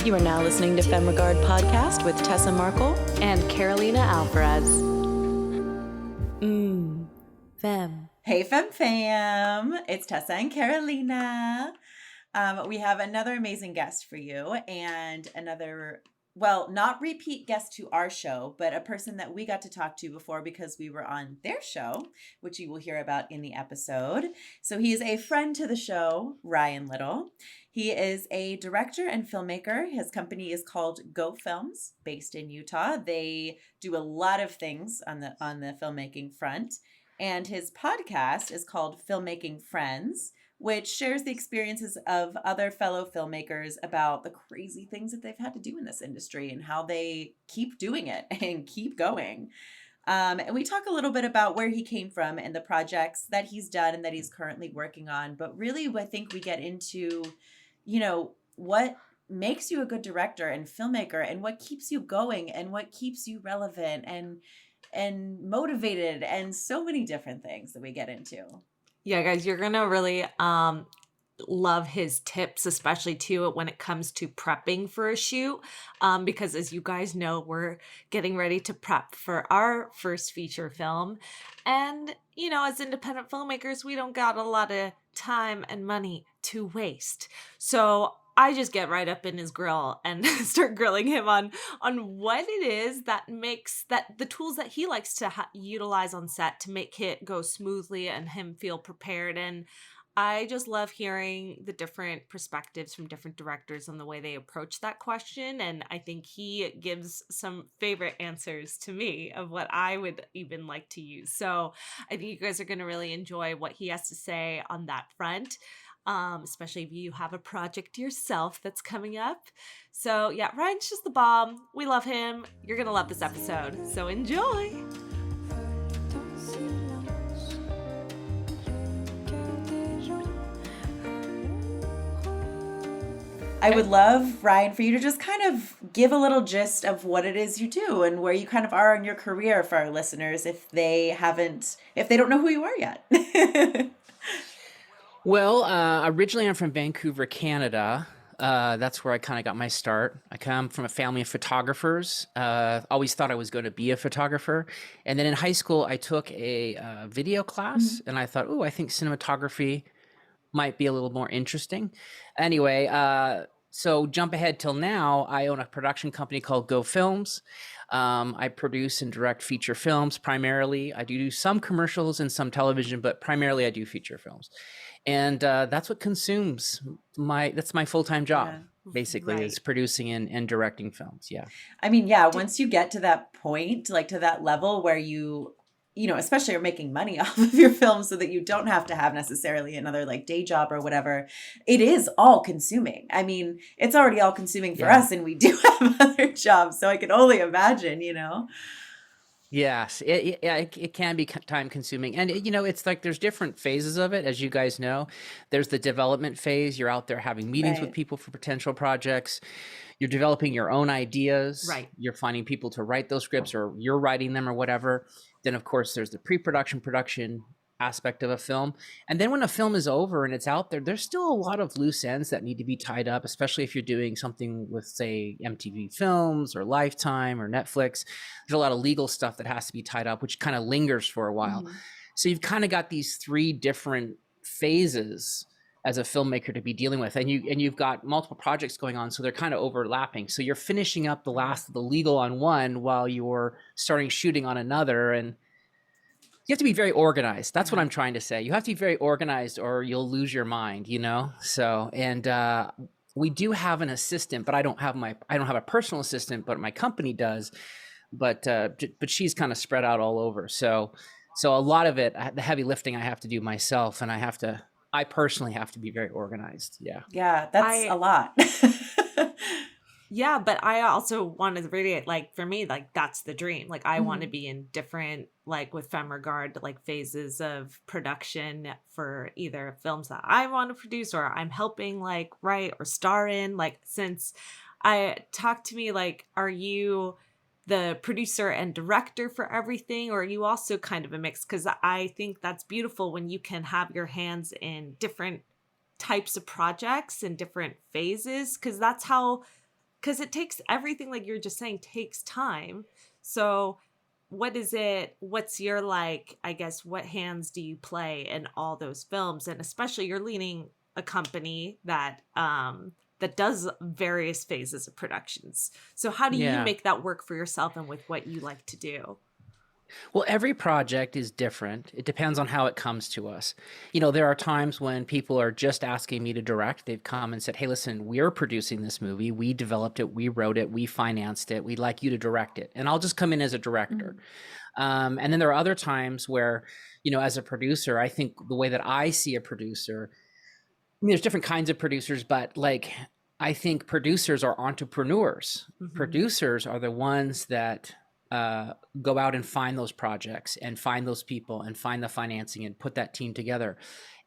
You are now listening to Femme podcast with Tessa Markle and Carolina Alvarez. Femme. Hey, fam. It's Tessa and Carolina. We have another amazing guest for you and another, well, not repeat guest to our show, but a person that we got to talk to before because we were on their show, which you will hear about in the episode. So he is a friend to the show, Ryan Little. He is a director and filmmaker. His company is called Go Films, based in Utah. They do a lot of things on the filmmaking front. And his podcast is called Filmmaking Friends, which shares the experiences of other fellow filmmakers about the crazy things that they've had to do in this industry and how they keep doing it and keep going. And we talk a little bit about where he came from and the projects that he's done and that he's currently working on. But really, I think we get into, what makes you a good director and filmmaker and what keeps you going and what keeps you relevant and motivated and so many different things that we get into. Yeah, guys, you're going to really love his tips, especially too when it comes to prepping for a shoot. Because as you guys know, we're getting ready to prep for our first feature film. And, as independent filmmakers, we don't got a lot of time and money to waste. So I just get right up in his grill and start grilling him on what it is that makes that the tools that he likes to utilize on set to make it go smoothly and him feel prepared. And I just love hearing the different perspectives from different directors on the way they approach that question. And I think he gives some favorite answers to me of what I would even like to use. So I think you guys are going to really enjoy what he has to say on that front. Especially if you have a project yourself that's coming up. So yeah, Ryan's just the bomb. We love him. You're going to love this episode. So enjoy. I would love, Ryan, for you to just kind of give a little gist of what it is you do and where you kind of are in your career for our listeners if they don't know who you are yet. Well, originally I'm from Vancouver, Canada. That's where I kind of got my start. I come from a family of photographers. Always thought I was going to be a photographer. And then in high school, I took a video class and I thought, I think cinematography might be a little more interesting. Anyway, so jump ahead till now, I own a production company called Go Films. I produce and direct feature films primarily. I do some commercials and some television, but primarily I do feature films. And that's what consumes that's my full-time job, basically, right. Is producing and directing films. Yeah. I mean, once you get to that point, like to that level where you especially are making money off of your film so that you don't have to have necessarily another like day job or whatever, it is all consuming. I mean, it's already all consuming for us and we do have other jobs. So I can only imagine, Yes, it can be time consuming. And, it's like there's different phases of it, as you guys know. There's the development phase. You're out there having meetings with people for potential projects. You're developing your own ideas. Right. You're finding people to write those scripts or you're writing them or whatever. Then, of course, there's the production aspect of a film. And then when a film is over and it's out there, there's still a lot of loose ends that need to be tied up, especially if you're doing something with, say, MTV Films or Lifetime or Netflix. There's a lot of legal stuff that has to be tied up, which kind of lingers for a while. Mm-hmm. So you've kind of got these three different phases as a filmmaker to be dealing with. And you've got multiple projects going on, so they're kind of overlapping. So you're finishing up the last of the legal on one while you're starting shooting on another. And you have to be very organized. That's what I'm trying to say. You have to be very organized or you'll lose your mind, So, and we do have an assistant, but I don't have a personal assistant, but my company does. But she's kind of spread out all over. So a lot of it, the heavy lifting I have to do myself, and I personally have to be very organized. Yeah. Yeah, that's a lot. Yeah, but I also want to really, like, for me, like, that's the dream. Like, I want to be in different, like, with Femme like, phases of production for either films that I want to produce or I'm helping, like, write or star in. Like, since talk to me, like, are you the producer and director for everything, or are you also kind of a mix? Because I think that's beautiful when you can have your hands in different types of projects and different phases, because that's how because it takes everything, like you're just saying, takes time. So what's your, like, I guess, what hands do you play in all those films? And especially you're leading a company that that does various phases of productions. So how do you make that work for yourself and with what you like to do? Well, every project is different. It depends on how it comes to us. You know, there are times when people are just asking me to direct. They've come and said, hey, listen, we're producing this movie. We developed it. We wrote it. We financed it. We'd like you to direct it. And I'll just come in as a director. And then there are other times where, you know, as a producer, I think the way that I see a producer, I mean, there's different kinds of producers, but like, I think producers are entrepreneurs. Producers are the ones that go out and find those projects and find those people and find the financing and put that team together.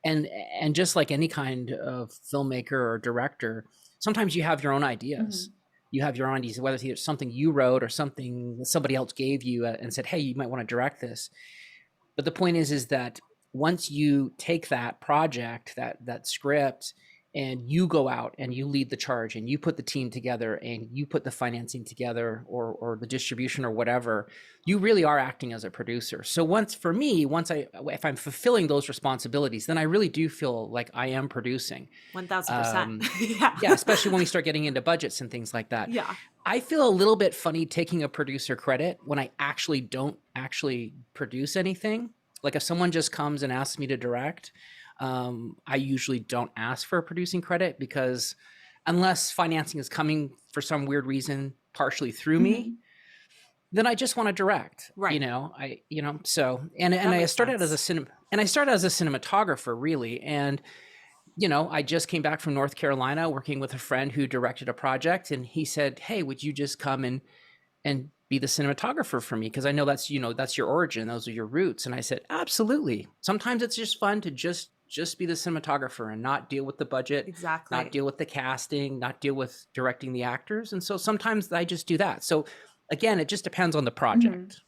And just like any kind of filmmaker or director, sometimes you have your own ideas. You have your own ideas, whether it's something you wrote or something somebody else gave you and said, hey, you might want to direct this. But the point is that once you take that project, that script, and you go out and you lead the charge and you put the team together and you put the financing together or the distribution or whatever, you really are acting as a producer. So if I'm fulfilling those responsibilities, then I really do feel like I am producing. 1000%. Yeah, especially when we start getting into budgets and things like that. Yeah. I feel a little bit funny taking a producer credit when I actually don't produce anything. Like if someone just comes and asks me to direct, I usually don't ask for a producing credit, because unless financing is coming for some weird reason partially through me, then I just want to direct. Right. So I started as a cinematographer really, and I just came back from North Carolina working with a friend who directed a project, and he said, "Hey, would you just come and be the cinematographer for me? Because I know that's your origin, those are your roots." And I said, "Absolutely." Sometimes it's just fun to just be the cinematographer and not deal with the budget, exactly, not deal with the casting, not deal with directing the actors. And so sometimes I just do that. So again, it just depends on the project.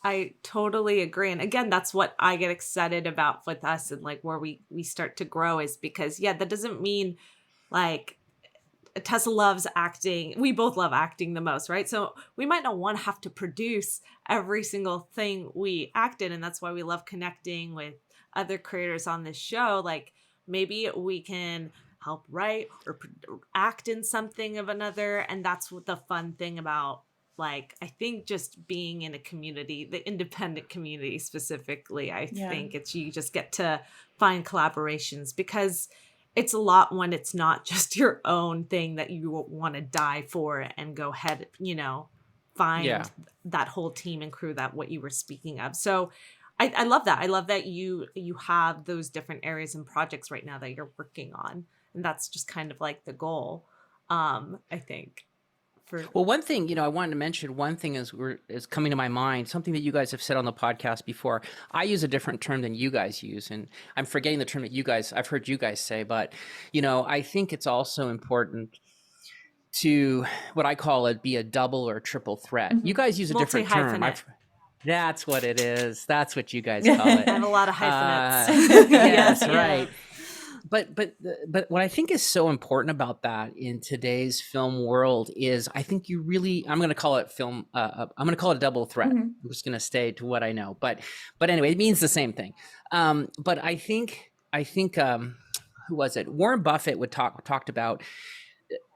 I totally agree. And again, that's what I get excited about with us, and like where we start to grow, is because that doesn't mean like Tessa loves acting. We both love acting the most, right? So we might not want to have to produce every single thing we act in. And that's why we love connecting with other creators on this show. Like maybe we can help write or act in something of another. And that's what the fun thing about, like, I think just being in a community, the independent community specifically, I think it's, you just get to find collaborations, because it's a lot when it's not just your own thing that you want to die for and go ahead, find that whole team and crew, that what you were speaking of. So I love that. I love that you have those different areas and projects right now that you're working on. And that's just kind of like the goal, I think. Well, one thing, I wanted to mention, one thing is coming to my mind, something that you guys have said on the podcast before. I use a different term than you guys use, and I'm forgetting the term that I've heard you guys say, but, I think it's also important to, what I call it, be a double or triple threat. You guys use a different term. That's what it is. That's what you guys call it. I have a lot of hyphenates. Yes, right. But what I think is so important about that in today's film world is, I think I'm going to call it I'm going to call it a double threat. I'm just going to stay to what I know. But anyway, it means the same thing. But I think who was it? Warren Buffett talked about,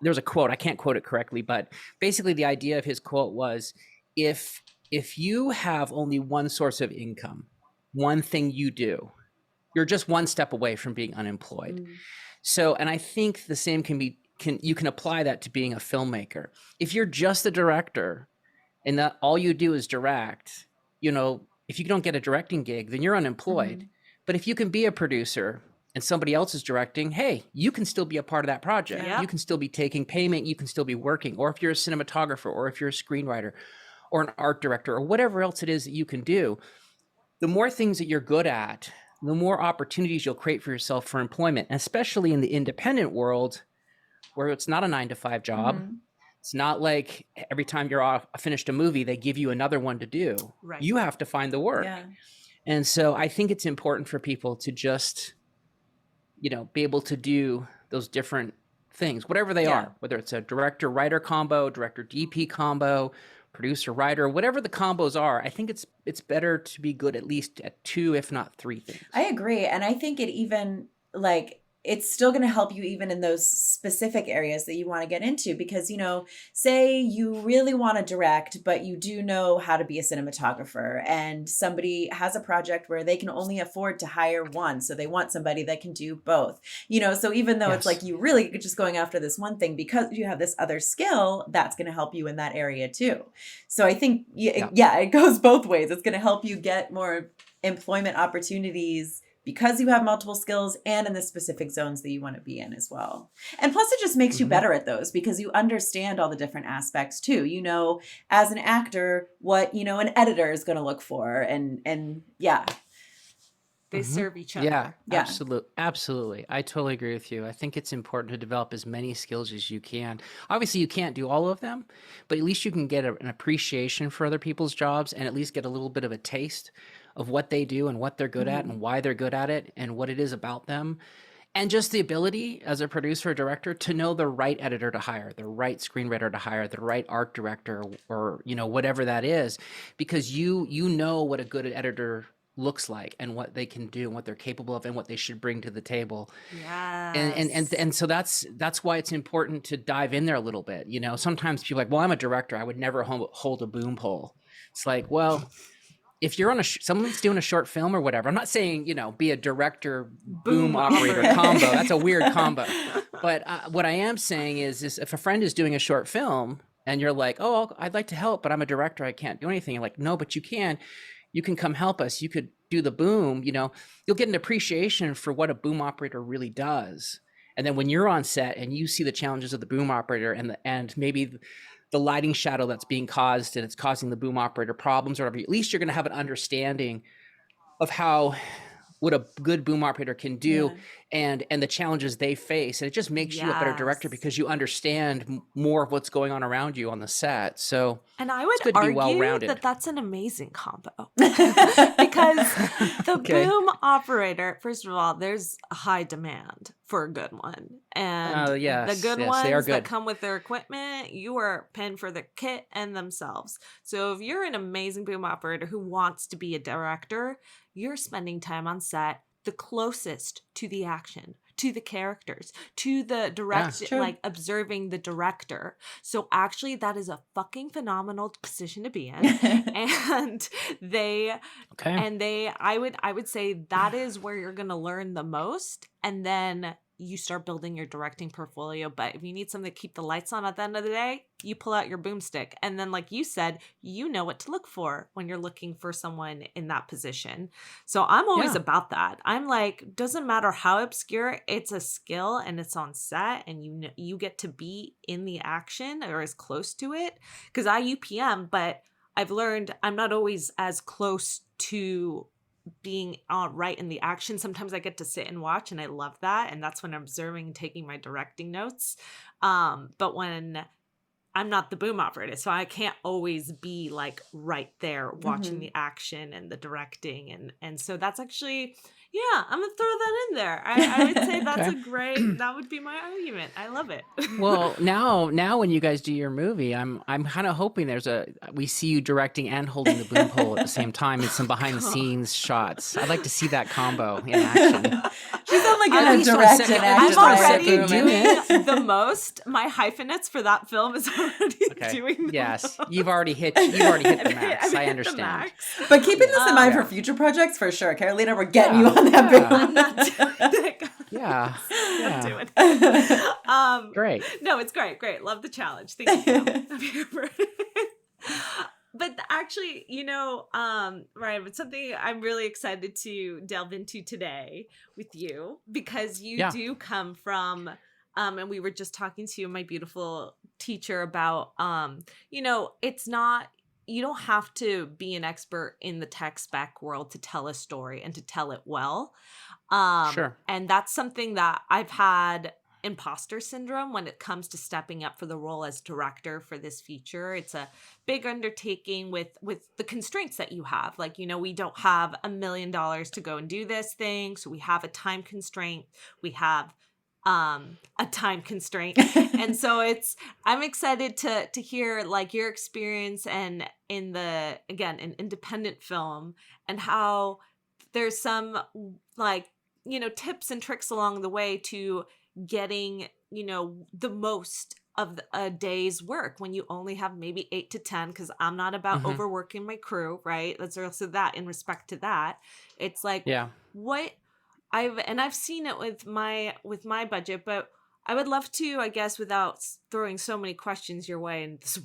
there's a quote, I can't quote it correctly, but basically the idea of his quote was, if you have only one source of income, one thing you do, you're just one step away from being unemployed. So, and I think the same you can apply that to being a filmmaker. If you're just a director and that all you do is direct, if you don't get a directing gig, then you're unemployed. But if you can be a producer and somebody else is directing, hey, you can still be a part of that project. You can still be taking payment. You can still be working. Or if you're a cinematographer, or if you're a screenwriter or an art director, or whatever else it is that you can do, the more things that you're good at, the more opportunities you'll create for yourself for employment, especially in the independent world where it's not a 9-to-5 job. It's not like every time you're finished a movie, they give you another one to do. Right. You have to find the work. And so I think it's important for people to just, be able to do those different things, whatever they Yeah. are, whether it's a director-writer combo, director-DP combo, producer-writer, whatever the combos are. I think it's better to be good at least at 2, if not 3 things. I agree. And I think it even like it's still going to help you even in those specific areas that you want to get into because, you know, say you really want to direct, but you do know how to be a cinematographer and somebody has a project where they can only afford to hire one. So they want somebody that can do both, you know, so even though it's Yes. like you really just going after this one thing because you have this other skill, that's going to help you in that area too. So I think, yeah, it goes both ways. It's going to help you get more employment opportunities because you have multiple skills and in the specific zones that you want to be in as well. And plus it just makes you better at those because you understand all the different aspects too. You know, as an actor, what, you know, an editor is going to look for and yeah. They serve each other. Yeah, Yeah. absolutely. I totally agree with you. I think it's important to develop as many skills as you can. Obviously, you can't do all of them, but at least you can get an appreciation for other people's jobs and at least get a little bit of a taste of what they do and what they're good at and why they're good at it and what it is about them. And just the ability as a producer or director to know the right editor to hire, the right screenwriter to hire, the right art director or, you know, whatever that is, because you know what a good editor looks like and what they can do and what they're capable of and what they should bring to the table. Yes. And so that's why it's important to dive in there a little bit. You know, sometimes people are like, well, I'm a director, I would never hold a boom pole. It's like, well, if you're on someone's doing a short film or whatever, I'm not saying, you know, be a director boom operator combo. That's a weird combo. But what I am saying is if a friend is doing a short film and you're like, oh, I'd like to help, but I'm a director, I can't do anything. You're like, no, but you can come help us. You could do the boom, you know, you'll get an appreciation for what a boom operator really does. And then when you're on set and you see the challenges of the boom operator and maybe the lighting shadow that's being caused and it's causing the boom operator problems or whatever, at least you're going to have an understanding of what a good boom operator can do and the challenges they face. And it just makes you a better director because you understand more of what's going on around you on the set. So And I would it's good to be argue well-rounded. that that's an amazing combo because the boom operator, first of all, there's a high demand for a good one. And yes, the good yes, ones they are that good. come with their equipment, you are paying for the kit and themselves. So if you're an amazing boom operator who wants to be a director, you're spending time on set the closest to the action, to the characters, to the direction, like observing the director. So actually that is a fucking phenomenal position to be in. And I would say that is where you're going to learn the most. And then you start building your directing portfolio. But if you need something to keep the lights on at the end of the day, you pull out your boomstick. And then, like you said, you know what to look for when you're looking for someone in that position. So I'm always about that. I'm like, doesn't matter how obscure, it's a skill and it's on set and you get to be in the action or as close to it. Because I UPM, but I've learned I'm not always as close to being right in the action. Sometimes I get to sit and watch and I love that. And that's when I'm observing and taking my directing notes. But when I'm not the boom operator, so I can't always be like right there watching the action and the directing. And so that's actually, I'm gonna throw that in there. I would say that's a great, that would be my argument. I love it. Well, now when you guys do your movie, I'm kind of hoping we see you directing and holding the boom pole at the same time in some behind the scenes shots. I'd like to see that combo in action. She's only gonna direct and act. I'm already doing the most. My hyphenates for that film is already doing the most. You've already hit the max. I understand. But keeping this in mind for future projects, for sure. Carolina, we're getting you on that boom. I'm not doing it. I'm doing it. Great. No, it's great. Love the challenge. Thank you. I'm here for it. But actually, Ryan, it's something I'm really excited to delve into today with you because you do come from, and we were just talking to my beautiful teacher about, it's not, you don't have to be an expert in the tech spec world to tell a story and to tell it well. Sure. And that's something that I've had imposter syndrome when it comes to stepping up for the role as director for this feature. It's a big undertaking with the constraints that you have. Like, we don't have $1 million to go and do this thing. So we have a time constraint. We have a time constraint. And so I'm excited to hear like your experience and in independent film, and how there's some like, tips and tricks along the way to getting, the most of a day's work when you only have maybe 8 to 10, because I'm not about overworking my crew, right? That's also that, in respect to that. It's like, what I've seen it with my budget, but I would love to, I guess, without throwing so many questions your way in this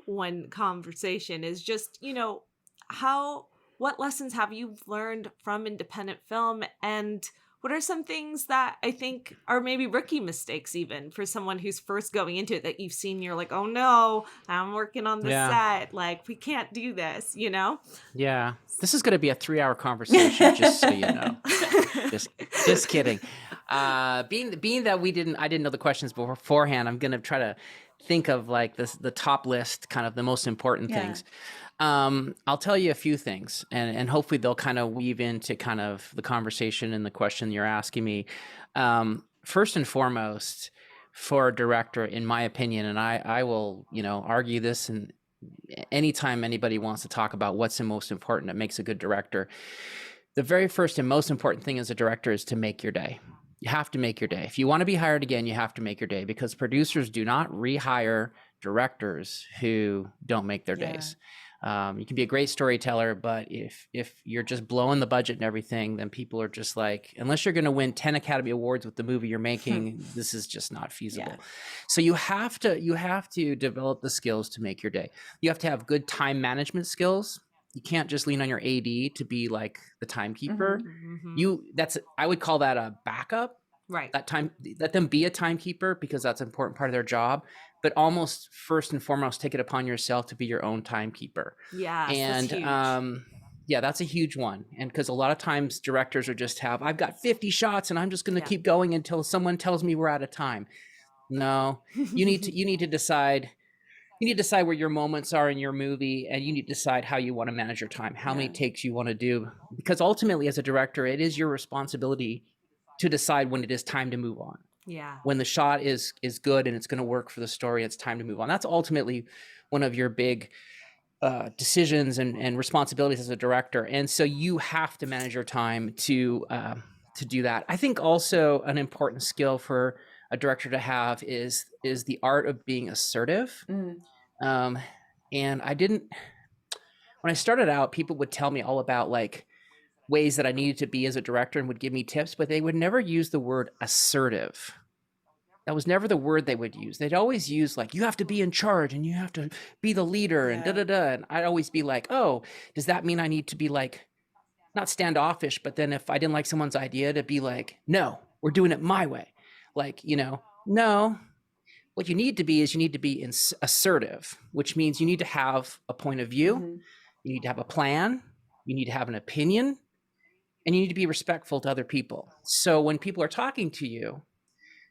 one conversation, is just, what lessons have you learned from independent film, and what are some things that I think are maybe rookie mistakes, even for someone who's first going into it, that you've seen, you're like, oh no, I'm working on the set, like we can't do this, Yeah. This is going to be a 3-hour conversation, just so you know. Just kidding. Being that I didn't know the questions beforehand, I'm going to try to think of like the top list, kind of the most important things. I'll tell you a few things, and hopefully they'll kind of weave into kind of the conversation and the question you're asking me. First and foremost, for a director, in my opinion, and I will, argue this, and anytime anybody wants to talk about what's the most important that makes a good director, the very first and most important thing as a director is to make your day. You have to make your day. If you want to be hired again, you have to make your day, because producers do not rehire directors who don't make their days. You can be a great storyteller, but if you're just blowing the budget and everything, then people are just like, unless you're going to win 10 Academy Awards with the movie you're making, this is just not feasible. So you have to develop the skills to make your day. You have to have good time management skills. You can't just lean on your AD to be like the timekeeper. I would call that a backup. Right. Let them be a timekeeper, because that's an important part of their job. But almost first and foremost, take it upon yourself to be your own timekeeper. Yeah. And that's huge. That's a huge one. And because a lot of times directors are just I've got 50 shots and I'm just going to keep going until someone tells me we're out of time. No, you need to decide. You need to decide where your moments are in your movie, and you need to decide how you want to manage your time, how many takes you want to do, because ultimately as a director, it is your responsibility to decide when it is time to move on. Yeah. When the shot is good and it's going to work for the story, it's time to move on. That's ultimately one of your big decisions and responsibilities as a director. And so you have to manage your time to do that. I think also an important skill for a director to have is the art of being assertive. And when I started out, people would tell me all about like ways that I needed to be as a director and would give me tips, but they would never use the word assertive. That was never the word they would use. They'd always use like, you have to be in charge and you have to be the leader and da-da-da. And I'd always be like, oh, does that mean I need to be like, not standoffish, but then if I didn't like someone's idea, to be like, no, we're doing it my way. Like, no, what you need to be assertive, which means you need to have a point of view. You need to have a plan. You need to have an opinion, and you need to be respectful to other people. So when people are talking to you,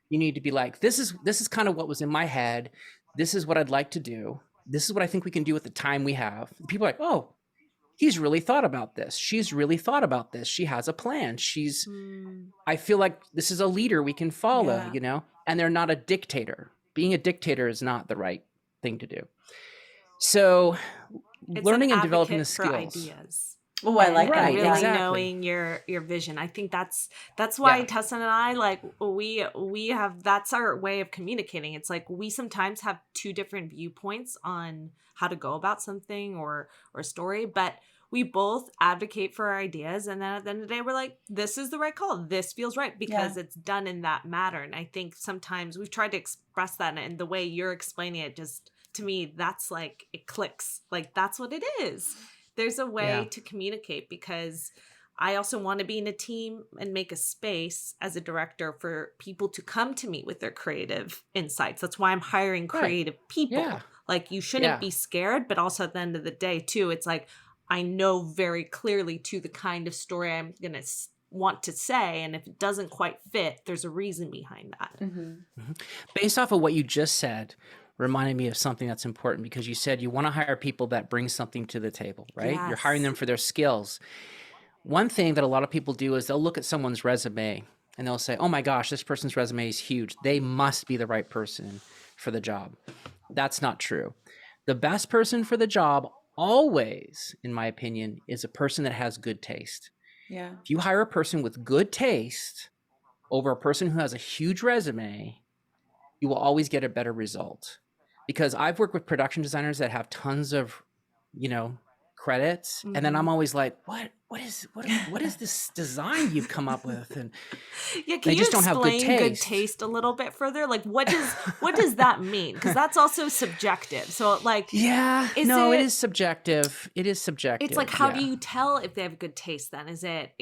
you need to be like, this is kind of what was in my head. This is what I'd like to do. This is what I think we can do with the time we have. People are like, oh, he's really thought about this. She's really thought about this. She has a plan. I feel like this is a leader we can follow, and they're not a dictator. Being a dictator is not the right thing to do. So it's learning and developing the skills. Ideas. Oh, I like that. Really knowing your vision. I think that's why Tessa and I, like, we have, that's our way of communicating. It's like we sometimes have two different viewpoints on how to go about something or a story, but we both advocate for our ideas, and then at the end of the day, we're like, this is the right call. This feels right because it's done in that matter. And I think sometimes we've tried to express that, and the way you're explaining it, just to me, that's like, it clicks. Like, that's what it is. There's a way to communicate, because I also want to be in a team and make a space as a director for people to come to me with their creative insights. That's why I'm hiring creative people. Yeah. Like, you shouldn't be scared, but also at the end of the day too, it's like, I know very clearly to the kind of story I'm going to want to say. And if it doesn't quite fit, there's a reason behind that. Based off of what you just said, reminded me of something that's important, because you said you want to hire people that bring something to the table, right? Yes. You're hiring them for their skills. One thing that a lot of people do is they'll look at someone's resume and they'll say, oh my gosh, this person's resume is huge. They must be the right person for the job. That's not true. The best person for the job always, in my opinion, is a person that has good taste. Yeah. If you hire a person with good taste over a person who has a huge resume, you will always get a better result. Because I've worked with production designers that have tons of, credits, and then I'm always like, what is this design you've come up with? And Yeah, they can you just don't have good explain good taste. taste a little bit further? Like, what does that mean? Because that's also subjective. So, like, it is subjective. It is subjective. it's like, how do you tell if they have good taste? Then is it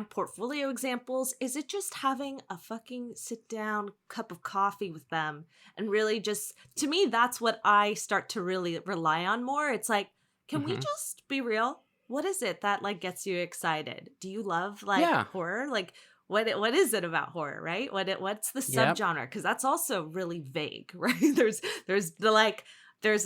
portfolio examples? Is it just having a fucking sit down cup of coffee with them and really just, to me, that's what I start to really rely on more. It's like, can we just be real? What is it that like gets you excited? Do you love like horror? Like what is it about horror, right? What's the subgenre? Because that's also really vague, right? There's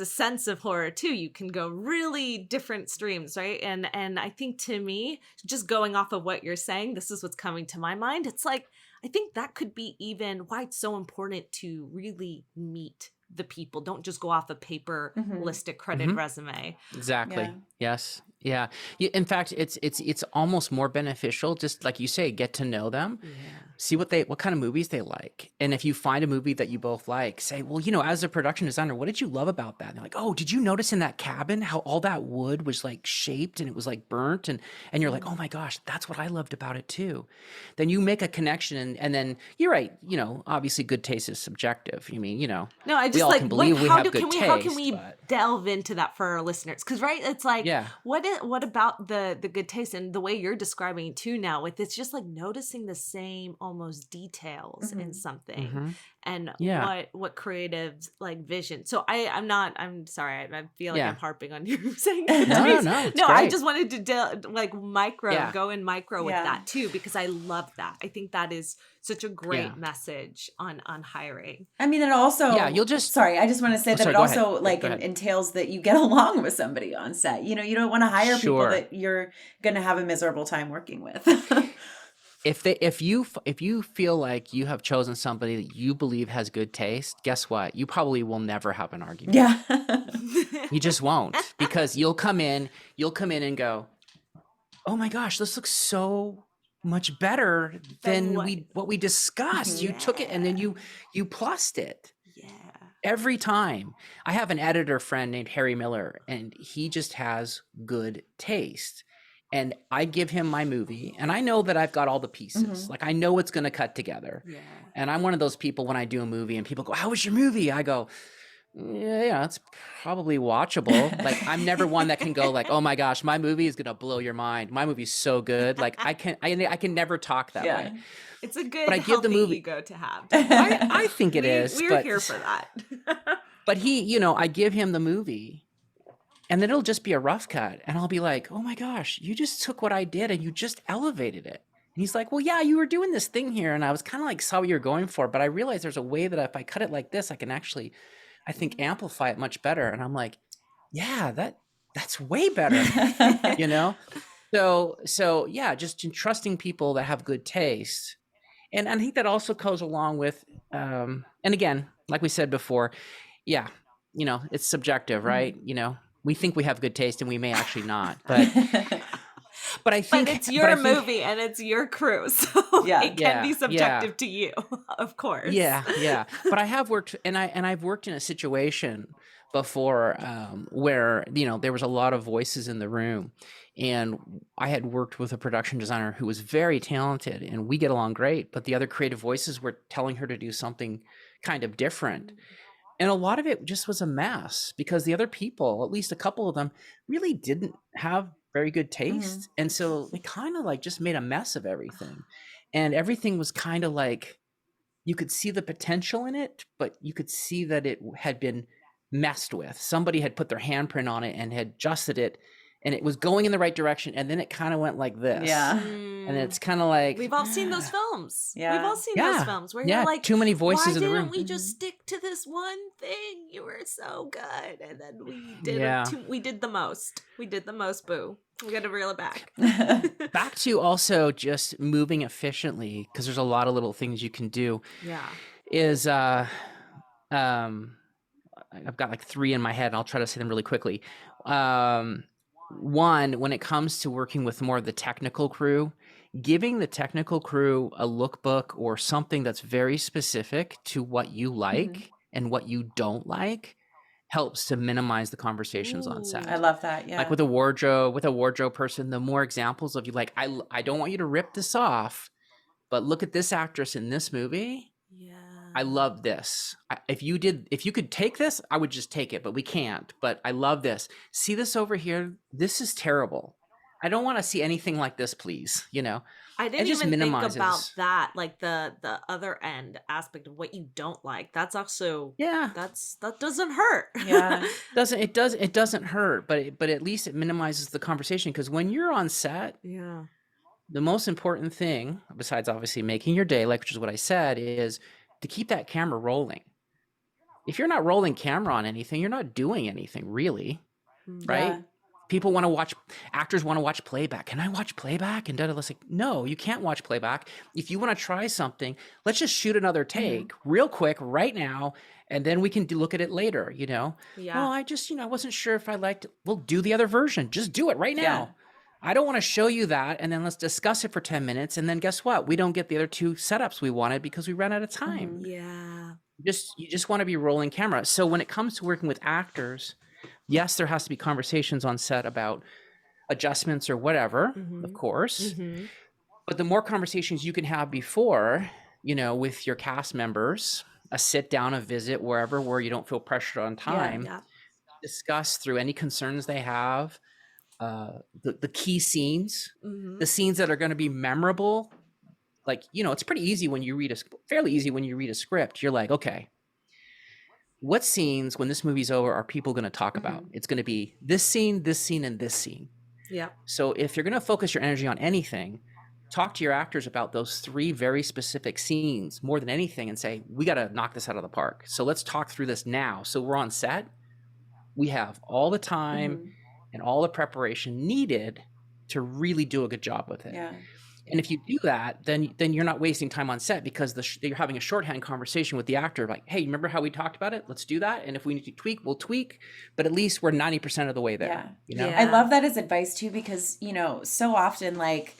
a sense of horror too. You can go really different streams, right? And I think to me, just going off of what you're saying, this is what's coming to my mind. It's like, I think that could be even why it's so important to really meet the people. Don't just go off a paper listed credit resume. Exactly. Yeah. Yes. Yeah. In fact, it's almost more beneficial, just like you say, get to know them, see what kind of movies they like. And if you find a movie that you both like, say, well, as a production designer, what did you love about that? And they're like, oh, did you notice in that cabin how all that wood was like shaped and it was like burnt? And you're like, oh my gosh, that's what I loved about it too. Then you make a connection, and then you're right. Obviously good taste is subjective. No, I just we all like, can believe we have good taste. How can we delve into that for our listeners? Because it's like, what about the good taste and the way you're describing it too now, with it's just like noticing the same almost details in something and what creatives like vision. So I'm sorry, I feel like I'm harping on you saying good taste. No, I just wanted to go in micro with that too, because I love that. I think that is such a great message on hiring. I mean, it also, you'll just, sorry, I just want to say that it also entails that you get along with somebody on set. You don't want to hire people that you're going to have a miserable time working with. If you feel like you have chosen somebody that you believe has good taste, guess what? You probably will never have an argument. Yeah. You just won't, because you'll come in and go, oh my gosh, this looks so much better than what we discussed. You took it and then you plussed it. Yeah. Every time. I have an editor friend named Harry Miller, and he just has good taste. And I give him my movie, and I know that I've got all the pieces. Like, I know it's going to cut together. Yeah. And I'm one of those people, when I do a movie and people go, how was your movie? I go, yeah, it's probably watchable. Like, I'm never one that can go like, oh my gosh, my movie is going to blow your mind. My movie's so good. Like, I can never talk that way. It's a good, but I give the movie ego to have. I think it is. We're here for that. But I give him the movie, and then it'll just be a rough cut. And I'll be like, oh my gosh, you just took what I did and you just elevated it. And he's like, well, yeah, you were doing this thing here, and I was kind of like, saw what you're going for, but I realized there's a way that if I cut it like this, I can actually, I think, amplify it much better. And I'm like, yeah, that's way better, So yeah, just trusting people that have good taste. And I think that also goes along with, and again, like we said before, it's subjective, right? We think we have good taste and we may actually not, but I think it's your movie and it's your crew, so it can be subjective to you, of course. Yeah. But I have worked, and I've worked in a situation before where there was a lot of voices in the room, and I had worked with a production designer who was very talented, and we get along great. But the other creative voices were telling her to do something kind of different. And a lot of it just was a mess, because the other people, at least a couple of them, really didn't have very good taste. And so they kind of like just made a mess of everything. And everything was kind of like, you could see the potential in it, but you could see that it had been messed with. Somebody had put their handprint on it and had adjusted it and it was going in the right direction, and then it kind of went like this. Yeah. And it's kind of like, We've all seen those films. Yeah. We've all seen those films where you're like, too many voices why in the room. didn't we just stick to this one thing? You were so good, and then we did we did the most. We did the most. Boo. We got to reel it back. Back to also just moving efficiently, because there's a lot of little things you can do. Yeah. Is I've got like 3 in my head, and I'll try to say them really quickly. One, when it comes to working with more of the technical crew, giving the technical crew a lookbook or something that's very specific to what you like and what you don't like helps to minimize the conversations on set. I love that. Yeah. Like with a wardrobe person, the more examples of you like, I don't want you to rip this off, but look at this actress in this movie. Yeah. I love this. If you could take this, I would just take it, but we can't. But I love this. See this over here? This is terrible. I don't want to see anything like this, please. You know, I didn't just even think minimizes. about that, like the other end aspect of what you don't like. That's also that doesn't hurt. Yeah. It doesn't hurt, but at least it minimizes the conversation, because when you're on set, the most important thing, besides obviously making your day, like which is what I said, is to keep that camera rolling. If you're not rolling camera on anything, you're not doing anything really, right? Yeah. People want to watch, actors want to watch playback. Can I watch playback? And it's like, no, you can't watch playback. If you want to try something, let's just shoot another take real quick right now, and then we can look at it later, you know? Yeah. Well, I just, I wasn't sure if I liked it. We'll do the other version. Just do it right now. Yeah. I don't want to show you that, and then let's discuss it for 10 minutes, and then guess what? We don't get the other 2 setups we wanted because we ran out of time. Yeah. You just want to be rolling camera. So when it comes to working with actors, yes, there has to be conversations on set about adjustments or whatever, of course. But the more conversations you can have before, with your cast members, a sit down, a visit, wherever, where you don't feel pressured on time, discuss through any concerns they have, the key scenes, the scenes that are going to be memorable. Like, it's pretty easy when you fairly easy when you read a script. You're like, okay, what scenes when this movie's over are people going to talk about? It's going to be this scene, and this scene. Yeah. So if you're going to focus your energy on anything, talk to your actors about those 3 very specific scenes more than anything, and say, we got to knock this out of the park. So let's talk through this now. So we're on set. We have all the time and all the preparation needed to really do a good job with it. Yeah. And if you do that, then you're not wasting time on set, because you're having a shorthand conversation with the actor, like, hey, remember how we talked about it? Let's do that. And if we need to tweak, we'll tweak. But at least we're 90% of the way there. Yeah. I love that as advice too, because, so often, like,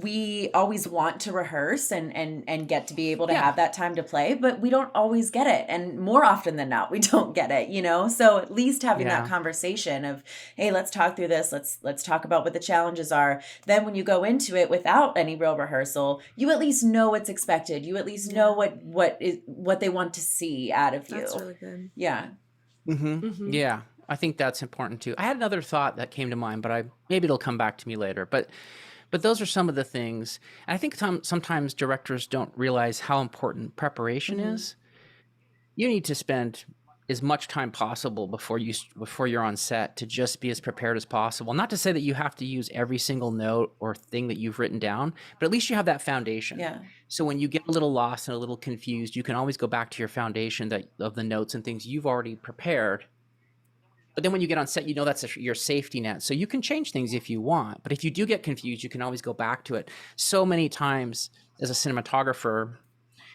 we always want to rehearse and get to be able to have that time to play, but we don't always get it. And more often than not, we don't get it, So at least having that conversation of, hey, let's talk through this. Let's talk about what the challenges are. Then when you go into it without any real rehearsal, you at least know what's expected. You at least know what they want to see out of you. That's really good. Yeah. Yeah. I think that's important too. I had another thought that came to mind, but maybe it'll come back to me later. But those are some of the things. And I think sometimes directors don't realize how important preparation is. You need to spend as much time possible before you're on set to just be as prepared as possible. Not to say that you have to use every single note or thing that you've written down, but at least you have that foundation. Yeah. So when you get a little lost and a little confused, you can always go back to your foundation of the notes and things you've already prepared. But then when you get on set, that's your safety net. So you can change things if you want. But if you do get confused, you can always go back to it. So many times as a cinematographer,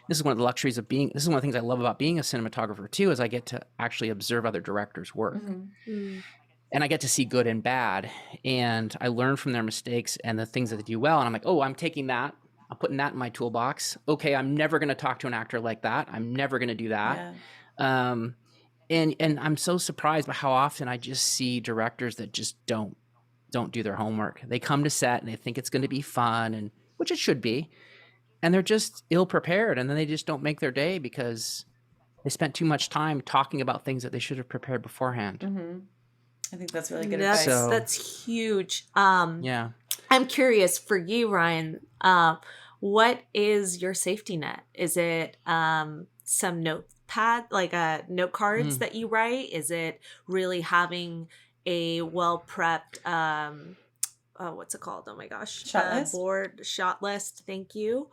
this is one of the luxuries of this is one of the things I love about being a cinematographer too, is I get to actually observe other directors' work. And I get to see good and bad. And I learn from their mistakes and the things that they do well. And I'm like, oh, I'm taking that. I'm putting that in my toolbox. Okay, I'm never going to talk to an actor like that. I'm never going to do that. Yeah. And I'm so surprised by how often I just see directors that just don't do their homework. They come to set and they think it's going to be fun, and which it should be, and they're just ill prepared, and then they just don't make their day because they spent too much time talking about things that they should have prepared beforehand. I think that's really good advice. That's huge. Yeah. I'm curious for you, Ryan. What is your safety net? Is it some notepad, like note cards that you write? Is it really having a well prepped what's it called? Oh my gosh. Shot list? Board shot list. Thank you.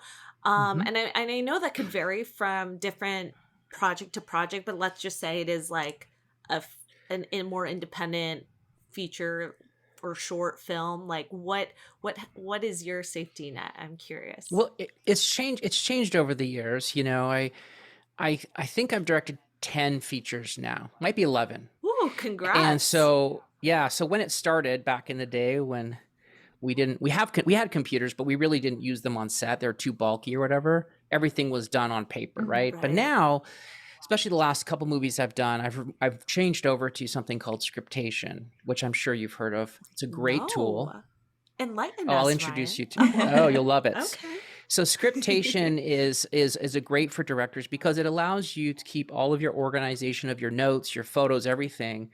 Mhm. And I know that could vary from different project to project, but let's just say it is like a more independent feature or short film. Like what is your safety net? I'm curious. Well, it's changed. It's changed over the years. You know, I think I've directed 10 features now, might be 11. Ooh, And congrats. so, yeah, so when it started back in the day when we had computers, but we really didn't use them on set. They're too bulky or whatever. Everything was done on paper, right? But Right. now, especially the last couple movies I've done, I've changed over to something called scriptation, which I'm sure you've heard of. It's a great tool. No. Enlighten Oh, I'll us, introduce Ryan. you to. Oh, you'll love it. Okay. So scriptation is a great for directors because it allows you to keep all of your organization of your notes, your photos, everything.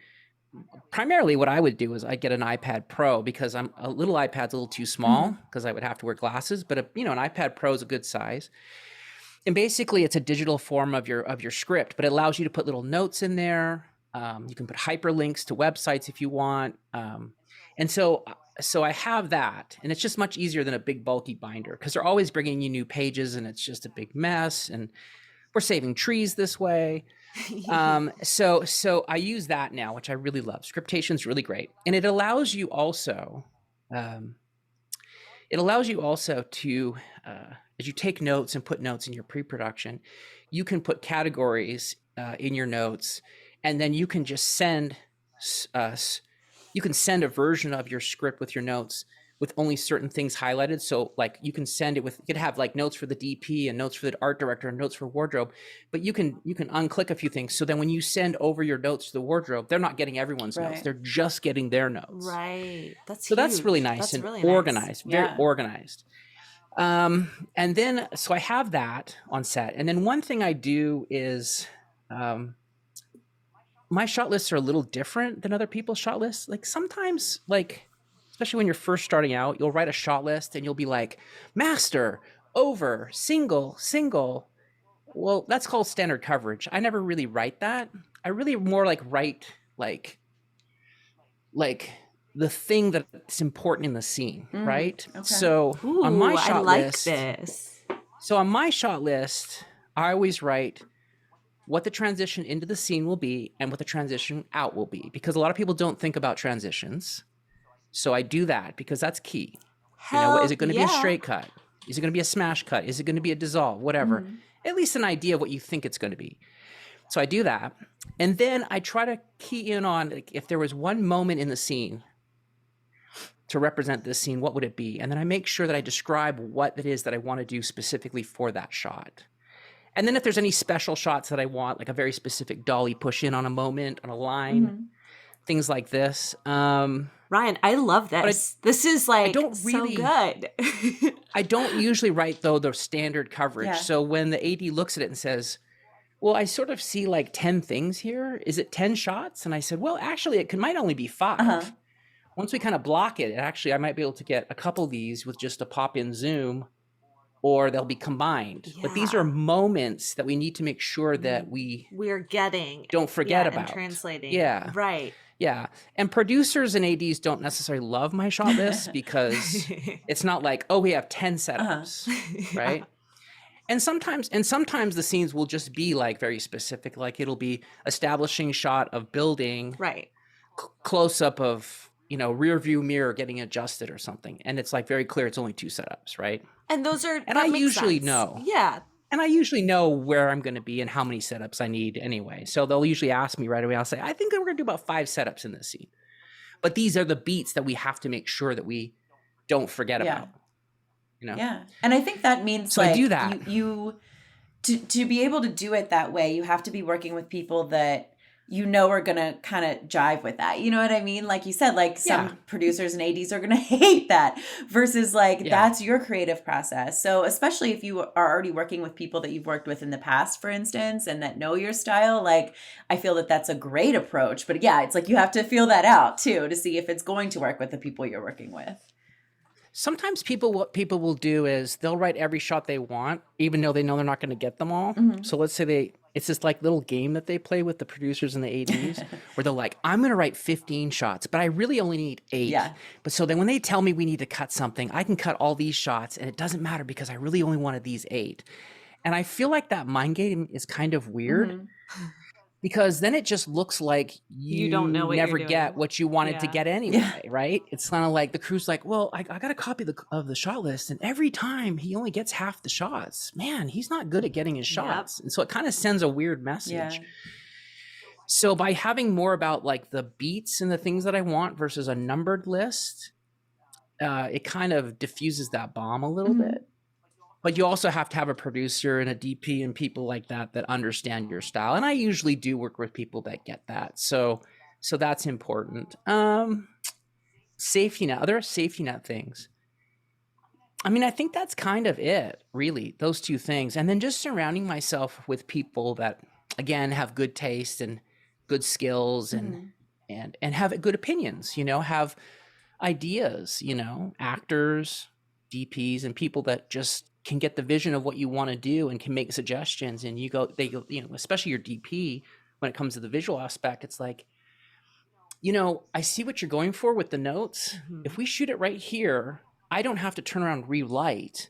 Primarily what I would do is I get an iPad Pro because a little iPad's a little too small because I would have to wear glasses, but an iPad Pro is a good size. And basically it's a digital form of your script, but it allows you to put little notes in there. You can put hyperlinks to websites if you want. And so I have that, and it's just much easier than a big bulky binder because they're always bringing you new pages and it's just a big mess, and we're saving trees this way. So I use that now, which I really love. Scriptation is really great. And it allows you also to, as you take notes and put notes in your pre-production, you can put categories in your notes, and then you can just send a version of your script with your notes with only certain things highlighted. So like you can send it with, you could have like notes for the DP and notes for the art director and notes for wardrobe, but you can unclick a few things. So then when you send over your notes to the wardrobe, they're not getting everyone's notes. Right. They're just getting their notes. Right. That's So that's really huge. nice That's and really nice. organized, very Yeah. organized. And then, so I have that on set. And then one thing I do is, my shot lists are a little different than other people's shot lists. Like sometimes, like, especially when you're first starting out, you'll write a shot list and you'll be like, master, over, single. Well, that's called standard coverage. I never really write that. I really more like write like the thing that's important in the scene, right? okay. So Ooh, on my I shot like list, this. so on my shot list, I always write what the transition into the scene will be and what the transition out will be, because a lot of people don't think about transitions. So I do that because that's key. Is it going to be a straight cut? Is it going to be a smash cut? Is it going to be a dissolve? Whatever. At least an idea of what you think it's going to be. So I do that. And then I try to key in on, like, if there was one moment in the scene to represent this scene, what would it be? And then I make sure that I describe what it is that I want to do specifically for that shot. And then if there's any special shots that I want, like a very specific dolly push in on a moment, on a line, things like this. Ryan, I love this. This is like don't so really- good. I don't usually write, though, the standard coverage. Yeah. So when the AD looks at it and says, well, I sort of see like 10 things here. Is it 10 shots? And I said, well, actually, might only be 5. Once we kind of block it, actually, I might be able to get a couple of these with just a pop-in zoom, or they'll be combined. But these Yeah. are moments that we need to make sure that we We're getting don't forget and about. translating. Yeah. Right. Yeah. And producers and ADs don't necessarily love my shot list because it's not like, oh, we have 10 setups, right? And sometimes the scenes will just be like very specific. Like it'll be establishing shot of building, Right. close up of, rear view mirror getting adjusted or something. And it's like very clear it's only 2 setups, right? And those are, And that I makes usually sense. know. Yeah. And I usually know where I'm going to be and how many setups I need anyway. So they'll usually ask me right away. I'll say, I think we're going to do about 5 setups in this scene. But these are the beats that we have to make sure that we don't forget about. Yeah. And I think that means So I do that. To be able to do it that way, you have to be working with people that are going to kind of jive with that. You know what I mean? Like you said, like some producers and ADs are going to hate that versus that's your creative process. So especially if you are already working with people that you've worked with in the past, for instance, and that know your style, like I feel that that's a great approach. But yeah, it's like you have to feel that out too to see if it's going to work with the people you're working with. Sometimes what people will do is they'll write every shot they want, even though they know they're not going to get them all. So let's say It's this like little game that they play with the producers and the ADs where they're like, I'm going to write 15 shots, but I really only need 8. Yeah. But so then when they tell me we need to cut something, I can cut all these shots and it doesn't matter because I really only wanted these 8. And I feel like that mind game is kind of weird because then it just looks like you don't know what never you're get doing. what you wanted to Yeah. get anyway, right? It's kind of like the crew's like, well, I got a copy of the shot list, and every time he only gets half the shots. Man, he's not good at getting his shots. And so it kind of sends a weird message. Yeah. So by having more about like the beats and the things that I want versus a numbered list, it kind of diffuses that bomb a little bit. But you also have to have a producer and a DP and people like that understand your style. And I usually do work with people that get that. So that's important. Safety net, other safety net things. I mean, I think that's kind of it, really, those 2 things. And then just surrounding myself with people that, again, have good taste and good skills and have good opinions, have ideas, actors, DPs, and people that just can get the vision of what you want to do and can make suggestions. And they go, especially your DP, when it comes to the visual aspect, it's like, I see what you're going for with the notes. If we shoot it right here, I don't have to turn around and relight.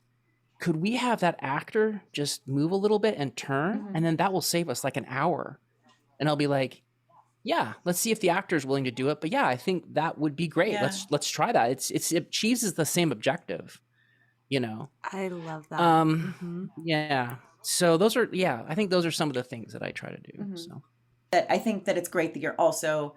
Could we have that actor just move a little bit and turn? And then that will save us like an hour. And I'll be like, yeah, let's see if the actor is willing to do it. But yeah, I think that would be great. Yeah. Let's try that. It achieves the same objective. I love that. Yeah. So those are, I think those are some of the things that I try to do. So I think that it's great that you're also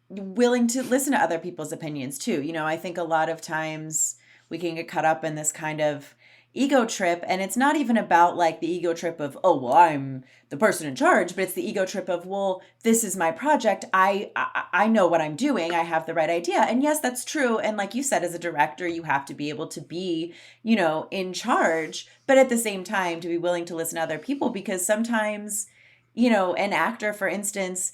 willing to listen to other people's opinions too. I think a lot of times we can get caught up in this kind of ego trip, and it's not even about like the ego trip of, oh, well, I'm the person in charge, but it's the ego trip of, well, this is my project. I know what I'm doing. I have the right idea. And yes, that's true. And like you said, as a director, you have to be able to be, in charge, but at the same time to be willing to listen to other people, because sometimes, an actor, for instance,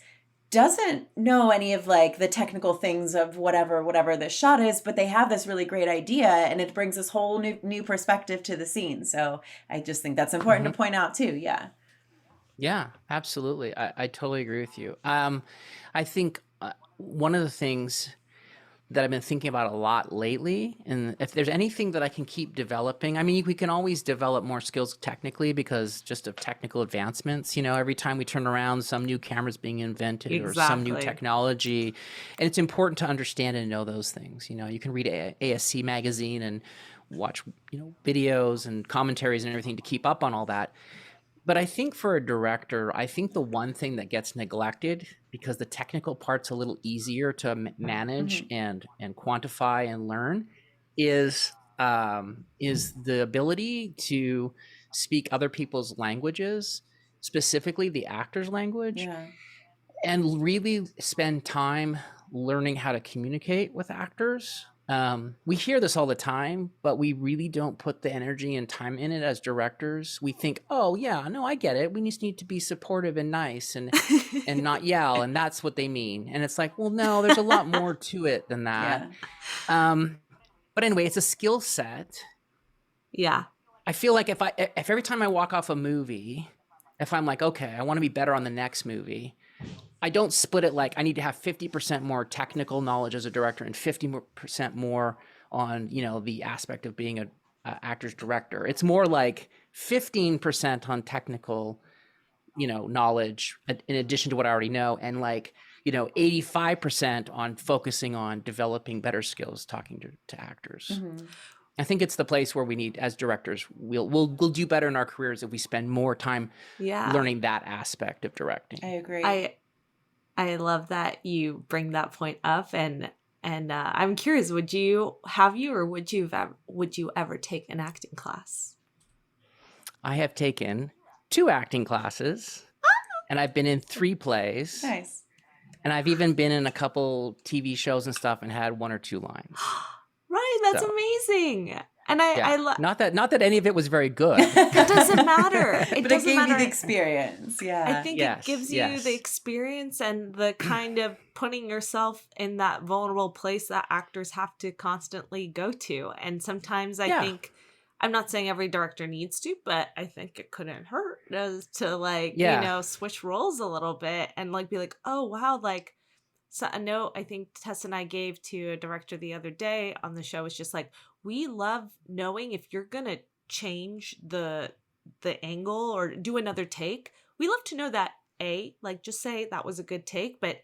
doesn't know any of like the technical things of whatever the shot is, but they have this really great idea and it brings this whole new perspective to the scene. So I just think that's important to point out too. Yeah. Yeah, absolutely. I totally agree with you. I think one of the things that I've been thinking about a lot lately, and if there's anything that I can keep developing, I mean, we can always develop more skills technically because just of technical advancements, every time we turn around, some new camera's being invented or some new technology. And it's important to understand and know those things. You can read ASC magazine and watch, videos and commentaries and everything to keep up on all that. But I think for a director, I think the one thing that gets neglected, because the technical part's a little easier to manage and quantify and learn, is the ability to speak other people's languages, specifically the actor's language, and really spend time learning how to communicate with actors. We hear this all the time, but we really don't put the energy and time in it as directors. We think, oh yeah, no, I get it. We just need to be supportive and nice and not yell. And that's what they mean. And it's like, well, no, there's a lot more to it than that. But anyway, it's a skill set. Yeah. I feel like if every time I walk off a movie, if I'm like, okay, I want to be better on the next movie, I don't split it like I need to have 50% more technical knowledge as a director and 50% more on, the aspect of being a actor's director. It's more like 15% on technical, knowledge in addition to what I already know, and like, 85% on focusing on developing better skills talking to actors. I think it's the place where we need, as directors, we'll do better in our careers if we spend more time learning that aspect of directing. I agree. I love that you bring that point up, and I'm curious, would you ever take an acting class? I have taken 2 acting classes, and I've been in 3 plays. Nice. And I've even been in a couple TV shows and stuff and had 1 or 2 lines. Right, that's amazing. And I love, not that any of it was very good. It doesn't matter. It But doesn't it gave matter. you the experience. Yeah. I think it gives you the experience and the kind of putting yourself in that vulnerable place that actors have to constantly go to. And sometimes I think, I'm not saying every director needs to, but I think it couldn't hurt. is to like, switch roles a little bit and like be like, oh wow, like so a note I think Tess and I gave to a director the other day on the show was just like, we love knowing if you're gonna change the angle or do another take. We love to know that like just say that was a good take, but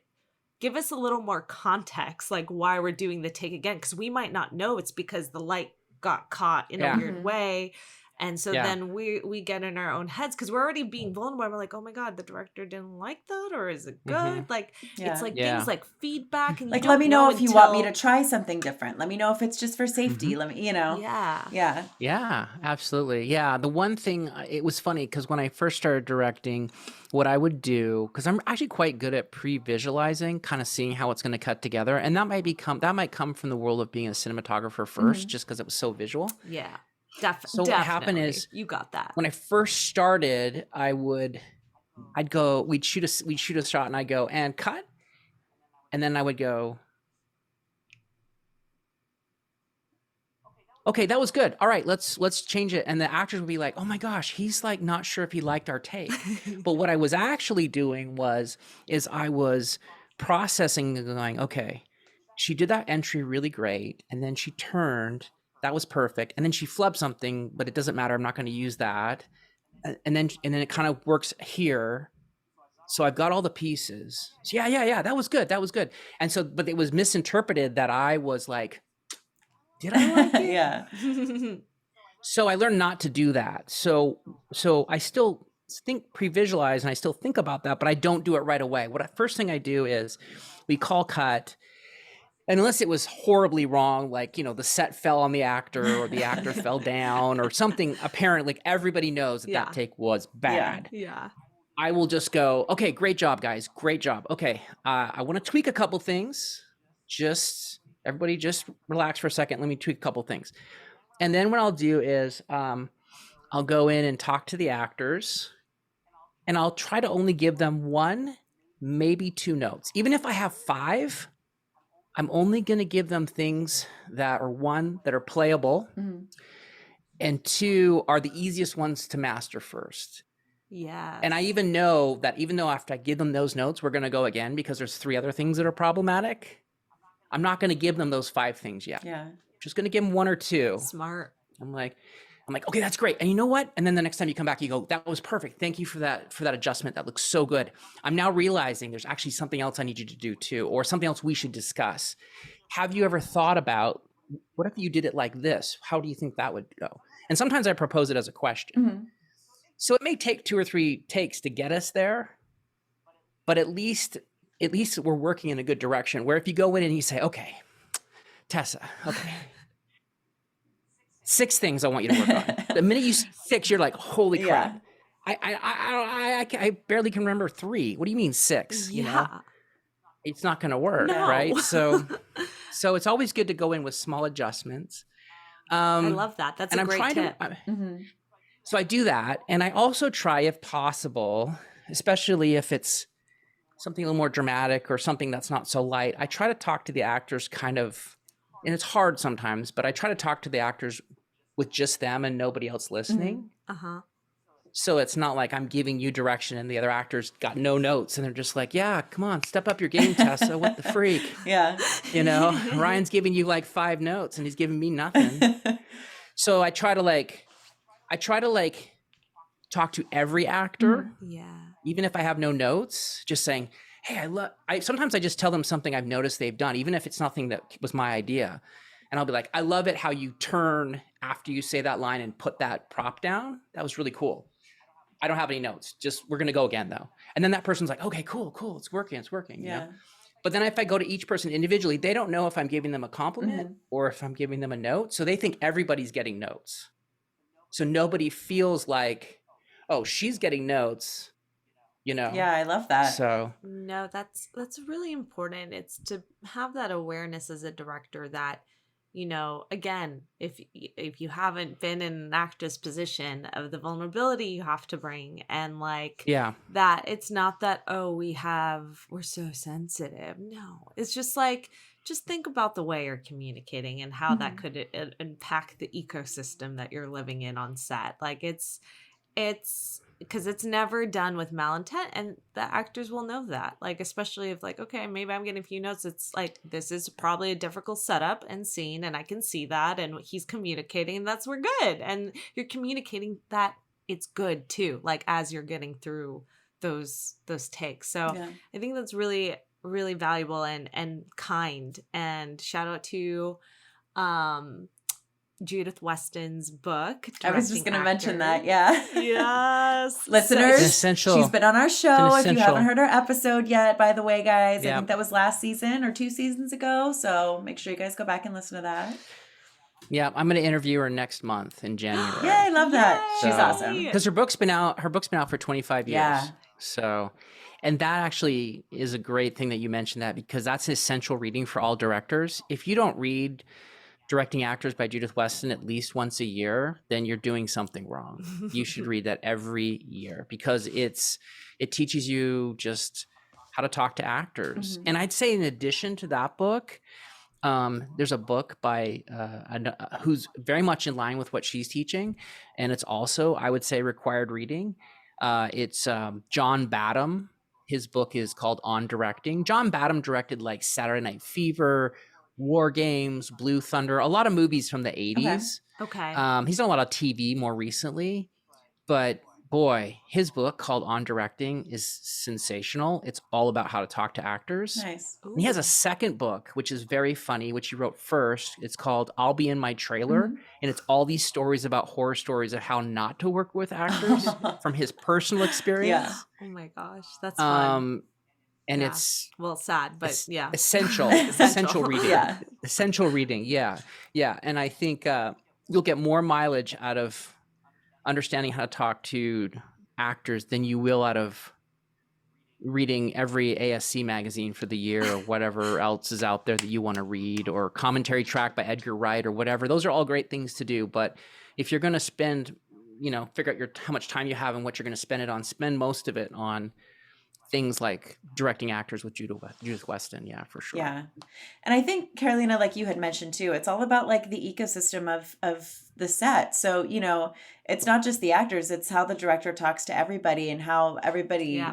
give us a little more context, like why we're doing the take again, because we might not know it's because the light got caught in a weird way. And so then we get in our own heads because we're already being vulnerable. We're like, oh my God, the director didn't like that, or is it good? Like it's like things like feedback, and like you let don't me know if you want me until- to try something different. Let me know if it's just for safety. Let me, Yeah, absolutely. Yeah, the one thing, it was funny because when I first started directing, what I would do, because I'm actually quite good at pre-visualizing, kind of seeing how it's going to cut together, and that might come from the world of being a cinematographer first, just because it was so visual. Yeah. So what happened is, you got that. when I first started, we'd shoot a shot, and I'd go and cut, and then I would go, okay, that was good. All right, let's change it. And the actors would be like, oh my gosh, he's like not sure if he liked our take. But what I was actually doing is I was processing and going, okay, she did that entry really great, and then she turned, that was perfect, and then she flubbed something, but it doesn't matter, I'm not going to use that. And then it kind of works here. So I've got all the pieces. So yeah, that was good. And so, but it was misinterpreted that I was like, did I like it? Yeah. So I learned not to do that. So I still think pre-visualize, and I still think about that, but I don't do it right away. First thing I do is we call cut. And unless it was horribly wrong, like, the set fell on the actor or the actor fell down or something apparent, like everybody knows that take was bad. Yeah. I will just go, okay, great job, guys. Great job. Okay. I want to tweak a couple things. Everybody just relax for a second. Let me tweak a couple things. And then what I'll do is I'll go in and talk to the actors, and I'll try to only give them 1, maybe 2 notes. Even if I have 5, I'm only going to give them things that are 1, that are playable, and 2 are the easiest ones to master first. Yeah. And I even know that even though after I give them those notes, we're going to go again because there's 3 other things that are problematic, I'm not going to give them those 5 things yet. Yeah. Just going to give them 1 or 2. Smart. I'm like, okay, that's great. And you know what? And then the next time you come back, you go, that was perfect. Thank you for that adjustment. That looks so good. I'm now realizing there's actually something else I need you to do too, or something else we should discuss. Have you ever thought about, what if you did it like this? How do you think that would go? And sometimes I propose it as a question. So it may take 2 or 3 takes to get us there, but at least we're working in a good direction, where if you go in and you say, okay, Tessa, okay, 6 things I want you to work on. The minute you say 6, you're like, holy crap. I barely can remember 3. What do you mean 6? It's not going to work, right? So it's always good to go in with small adjustments. I love that. That's a great tip. So I do that. And I also try, if possible, especially if it's something a little more dramatic or something that's not so light, I try to talk to the actors kind of, and it's hard sometimes, but I try to talk to the actors with just them and nobody else listening. So it's not like I'm giving you direction and the other actors got no notes and they're just like, yeah, come on, step up your game, Tessa. What the freak? Yeah. Ryan's giving you like 5 notes and he's giving me nothing. So I try to talk to every actor. Even if I have no notes, just saying, hey, sometimes I just tell them something I've noticed they've done, even if it's nothing that was my idea. And I'll be like, I love it how you turn after you say that line and put that prop down. That was really cool. I don't have any notes. Just, we're going to go again though. And then that person's like, okay, cool. It's working. You know? But then if I go to each person individually, they don't know if I'm giving them a compliment or if I'm giving them a note. So they think everybody's getting notes. So nobody feels like, oh, she's getting notes, Yeah, I love that. So no, that's really important. It's to have that awareness as a director that, again, if you haven't been in an actor's position of the vulnerability you have to bring, and that it's not that, oh, we're so sensitive. No, it's just like, just think about the way you're communicating and how that could impact the ecosystem that you're living in on set. Like it's because it's never done with malintent, and the actors will know that. Like, especially if like, okay, maybe I'm getting a few notes. It's like, this is probably a difficult setup and scene, and I can see that, and he's communicating, and we're good. And you're communicating that it's good too, like as you're getting through those takes. So Yeah. I think that's really, really valuable and kind. And shout out to Judith Weston's book. I was just Directing going to mention that. Actors. Yeah. Yes. Listeners, It's essential. she's been on our show. It's If you essential. haven't heard our episode yet, by the way, guys, I Yeah. think that was last season or 2 seasons ago. So make sure you guys go back and listen to that. Yeah, I'm going to interview her next month in January. Yeah, I love that. Yay. She's awesome. Because her book's been out for 25 years. Yeah. So, and that actually is a great thing that you mentioned that, because that's an essential reading for all directors. If you don't read Directing Actors by Judith Weston at least once a year, then you're doing something wrong. You should read that every year, because it teaches you just how to talk to actors. And I'd say in addition to that book, there's a book by who's very much in line with what she's teaching, and it's also, I would say, required reading. It's John Badham. His book is called On Directing. John Badham directed like Saturday Night Fever, War Games, Blue Thunder, a lot of movies from the 80s. Okay. He's done a lot of TV more recently, but boy, his book called On Directing is sensational. It's all about how to talk to actors. Nice. And he has a second book, which is very funny, which he wrote first. It's called I'll Be in My Trailer. And it's all these stories about horror stories of how not to work with actors from his personal experience. Oh my gosh, that's fun. And Yeah. it's Well, sad, but yeah. essential reading. Yeah. Essential reading. Yeah. Yeah. And I think you'll get more mileage out of understanding how to talk to actors than you will out of reading every ASC magazine for the year or whatever else is out there that you want to read, or commentary track by Edgar Wright or whatever. Those are all great things to do. But if you're going to spend, figure out how much time you have and what you're going to spend it on, spend most of it on things like Directing Actors with Judith Weston. Yeah, for sure. Yeah. And I think, Carolina, like you had mentioned too, it's all about like the ecosystem of the set. So, it's not just the actors, it's how the director talks to everybody and how everybody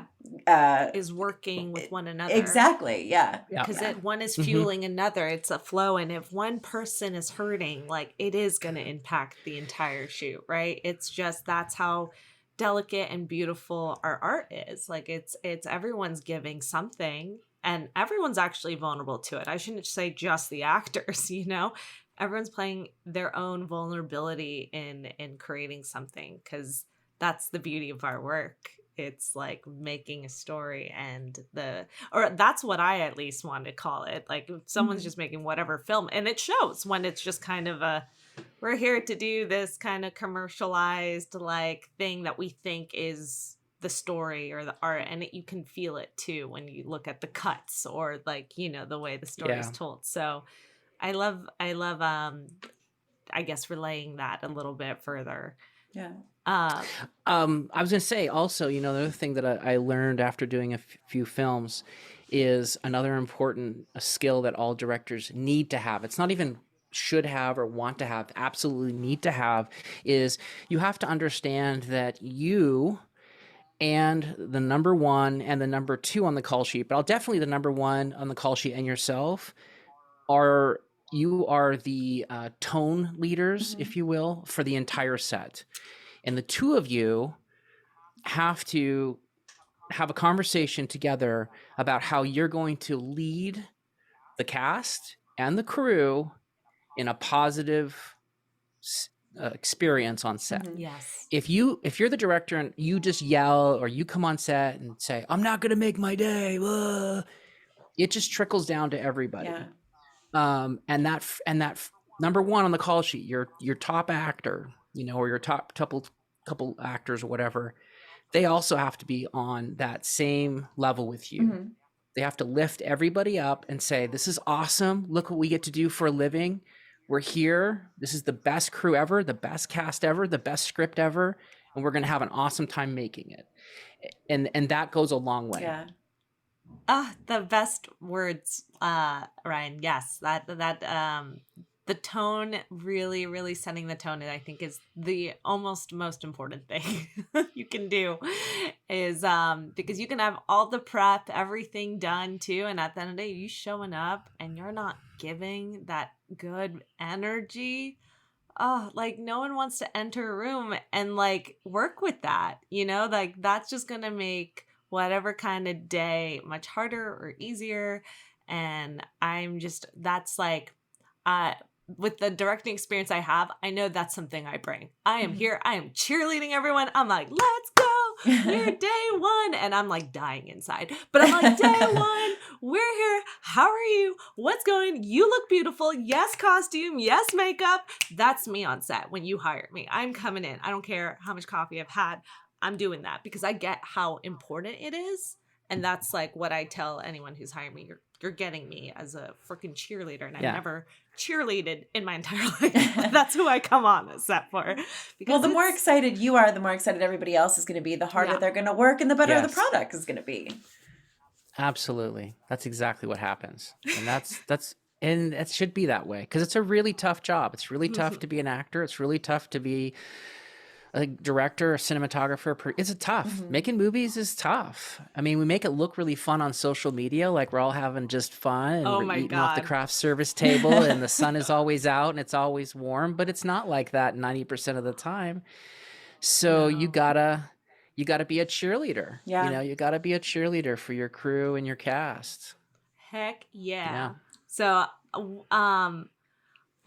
is working with one another. Exactly. Yeah. Because one is fueling another. It's a flow. And if one person is hurting, like, it is going to impact the entire shoot, right? It's just, that's how delicate and beautiful our art is. Like, it's everyone's giving something, and everyone's actually vulnerable to it. I shouldn't say just the actors, everyone's playing their own vulnerability in creating something, because that's the beauty of our work. It's like making a story, or that's what I at least want to call it. Like, if someone's just making whatever film, and it shows when it's just kind of we're here to do this kind of commercialized like thing that we think is the story or the art, and you can feel it too when you look at the cuts or like the way the story is told. So I love I guess relaying that a little bit further. Yeah. I was gonna say also, the other thing that I learned after doing a few films is another important skill that all directors need to have. It's not even should have or want to have, absolutely need to have, is you have to understand that you and the number one and the number two on the call sheet, but definitely the number one on the call sheet and yourself are the tone leaders, if you will, for the entire set. And the two of you have to have a conversation together about how you're going to lead the cast and the crew in a positive experience on set. Yes. If you're the director and you just yell, or you come on set and say, "I'm not going to make my day," it just trickles down to everybody. Yeah. And that number one on the call sheet, your top actor, or your top couple actors or whatever, they also have to be on that same level with you. They have to lift everybody up and say, "This is awesome. Look what we get to do for a living. We're here. This is the best crew ever, the best cast ever, the best script ever, and we're going to have an awesome time making it." And that goes a long way. Yeah. The best words, Ryan. Yes, that the tone, really, really setting the tone, and I think is the almost most important thing you can do is because you can have all the prep, everything done too, and at the end of the day, you showing up and you're not giving that good energy. Oh, like no one wants to enter a room and like work with that, like that's just gonna make whatever kind of day much harder or easier. And that's like, with the directing experience I have, I know that's something I bring. I am here. I am cheerleading everyone. I'm like, let's go. We're day one. And I'm like dying inside. But I'm like, day one. We're here. How are you? What's going? You look beautiful. Yes, costume. Yes, makeup. That's me on set when you hire me. I'm coming in. I don't care how much coffee I've had. I'm doing that because I get how important it is. And that's like what I tell anyone who's hiring me. You're getting me as a freaking cheerleader. And I've never cheerleaded in my entire life. That's who I come on a set for. Well, the more excited you are, the more excited everybody else is going to be, the harder they're going to work, and the better the product is going to be. Absolutely. That's exactly what happens. And and it should be that way because it's a really tough job. It's really tough to be an actor. It's really tough to be a director, a cinematographer. It's tough. Making movies is tough. I mean, we make it look really fun on social media, like we're all having just fun and we're eating off the craft service table and the sun is always out and it's always warm, but it's not like that 90% of the time. So you gotta be a cheerleader. Yeah. You gotta be a cheerleader for your crew and your cast. Heck yeah. So I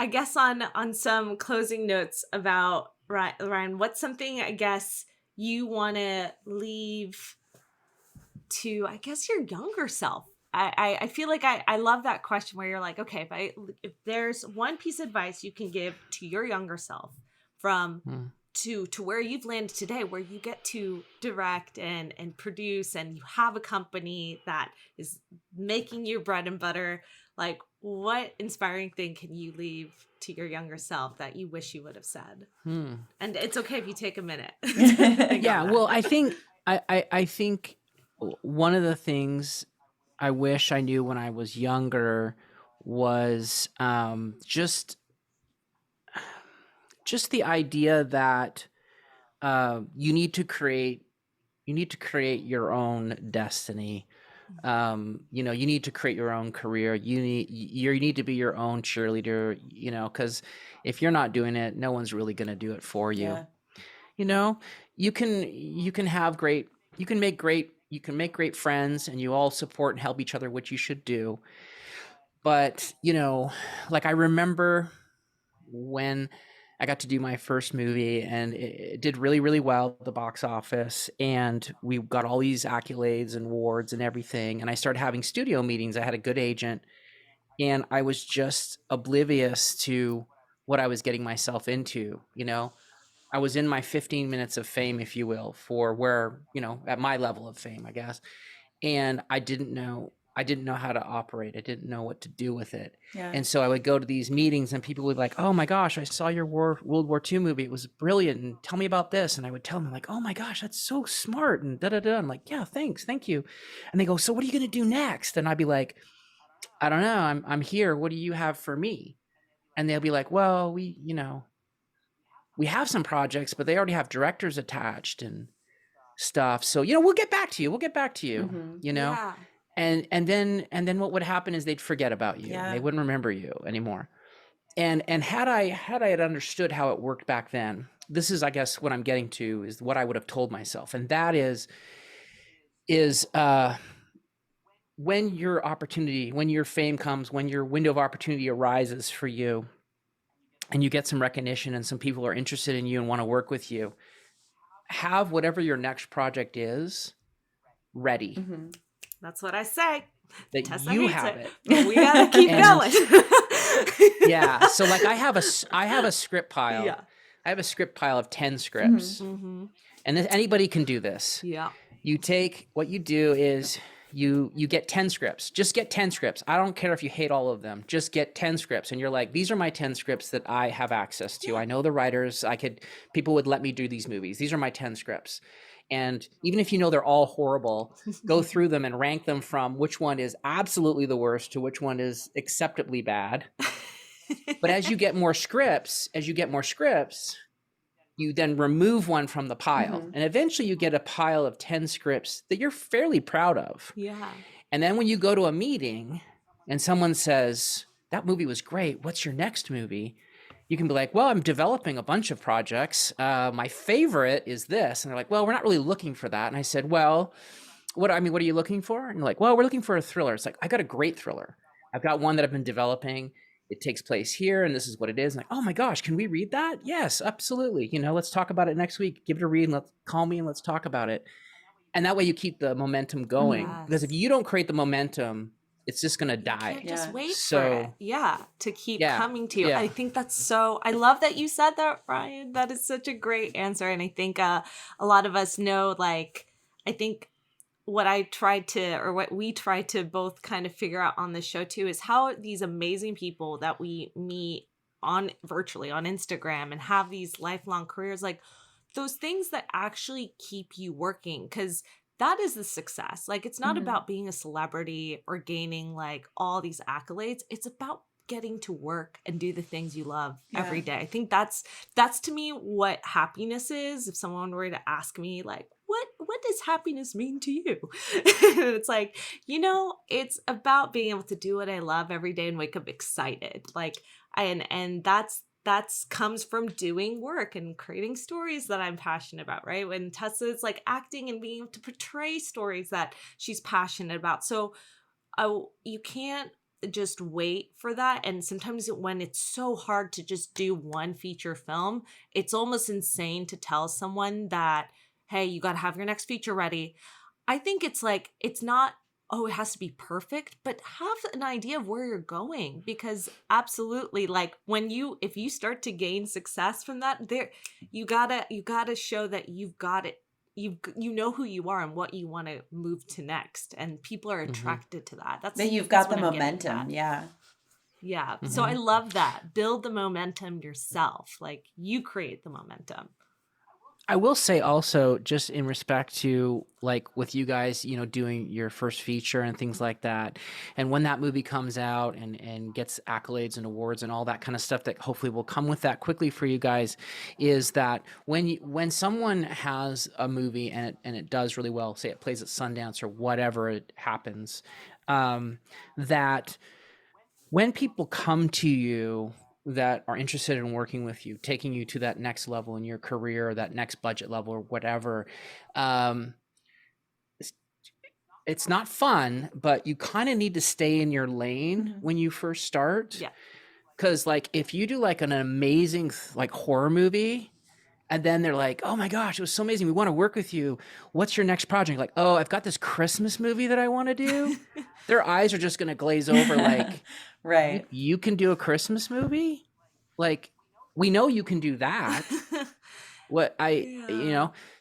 guess on some closing notes about Ryan, what's something I guess you want to leave to, I guess, your younger self? I feel like I love that question where you're like, okay, if there's one piece of advice you can give to your younger self from to where you've landed today, where you get to direct and produce and you have a company that is making you bread and butter, like what inspiring thing can you leave to your younger self that you wish you would have said? And it's okay if you take a minute. Well, I think I think one of the things I wish I knew when I was younger was just the idea that you need to create your own destiny. You need to create your own career. You need to be your own cheerleader, because if you're not doing it, no one's really going to do it for you. You can make great friends and you all support and help each other, which you should do. But, like I remember when I got to do my first movie and it did really, really well at the box office. And we got all these accolades and awards and everything. And I started having studio meetings. I had a good agent and I was just oblivious to what I was getting myself into. I was in my 15 minutes of fame, if you will, for where, at my level of fame, I guess. And I didn't know how to operate. I didn't know what to do with it. Yeah. And so I would go to these meetings and people would be like, oh my gosh, I saw your World War II movie. It was brilliant. And tell me about this. And I would tell them like, oh my gosh, that's so smart. And da-da-da. I'm like, yeah, thanks. Thank you. And they go, so what are you going to do next? And I'd be like, I don't know. I'm here. What do you have for me? And they'll be like, well, we have some projects, but they already have directors attached and stuff. So, we'll get back to you. Mm-hmm. Yeah. And then what would happen is they'd forget about you. Yeah. They wouldn't remember you anymore. And had I had understood how it worked back then, this is, I guess, what I'm getting to is what I would have told myself. And that is when your fame comes, when your window of opportunity arises for you and you get some recognition and some people are interested in you and want to work with you, have whatever your next project is ready. Mm-hmm. That's what I say. That Tessa you have it. We gotta keep going. Yeah. So like I have a script pile. Yeah. I have a script pile of 10 scripts. Mm-hmm. And anybody can do this. Yeah. What you do is you get 10 scripts. Just get 10 scripts. I don't care if you hate all of them. Just get 10 scripts. And you're like, these are my 10 scripts that I have access to. Yeah. I know the writers. People would let me do these movies. These are my 10 scripts. And even if they're all horrible, go through them and rank them from which one is absolutely the worst to which one is acceptably bad. But as you get more scripts, you then remove one from the pile. Mhm. And eventually you get a pile of 10 scripts that you're fairly proud of. Yeah. And then when you go to a meeting and someone says, that movie was great, what's your next movie? You can be like, well, I'm developing a bunch of projects. My favorite is this. And they're like, well, we're not really looking for that. And I said, well, what are you looking for? And they're like, well, we're looking for a thriller. It's like, I got a great thriller. I've got one that I've been developing. It takes place here, and this is what it is. And like, oh my gosh, can we read that? Yes, absolutely. Let's talk about it next week. Give it a read and call me and let's talk about it. And that way you keep the momentum going. Yes. Because if you don't create the momentum, it's just going to You die. can't just Yeah. wait for So- it. Yeah. To keep Yeah. coming to you. Yeah. I think that's I love that you said that, Ryan. That is such a great answer. And I think a lot of us know, like, I think what we try to both kind of figure out on this show too is how these amazing people that we meet virtually on Instagram and have these lifelong careers, like those things that actually keep you working, because that is the success. Like, it's not Mhm. about being a celebrity or gaining like all these accolades. It's about getting to work and do the things you love every day. I think that's to me what happiness is. If someone were to ask me like, what does happiness mean to you? It's like, it's about being able to do what I love every day and wake up excited. Like, and that's comes from doing work and creating stories that I'm passionate about, right? When Tessa's like acting and being able to portray stories that she's passionate about. So you can't just wait for that. And sometimes when it's so hard to just do one feature film, it's almost insane to tell someone that, hey, you got to have your next feature ready. I think it's like, it's not, it has to be perfect, but have an idea of where you're going, because absolutely, like if you start to gain success from that, you gotta show that you've got it. You know who you are and what you want to move to next, and people are attracted to that. That you've got the what I'm getting momentum. at. Yeah. Yeah. So I love that. Build the momentum yourself. Like, you create the momentum. I will say also, just in respect to like with you guys, doing your first feature and things like that, and when that movie comes out and gets accolades and awards and all that kind of stuff that hopefully will come with that quickly for you guys, is that when someone has a movie and it does really well, say it plays at Sundance or whatever it happens, that when people come to you that are interested in working with you, taking you to that next level in your career, or that next budget level or whatever, it's not fun, but you kind of need to stay in your lane when you first start. Yeah. Because like if you do like an amazing like horror movie, and then they're like, oh my gosh, it was so amazing, we want to work with you, what's your next project? Like, oh, I've got this Christmas movie that I want to do. Their eyes are just going to glaze over like, Right. you can do a Christmas movie? Like, we know you can do that.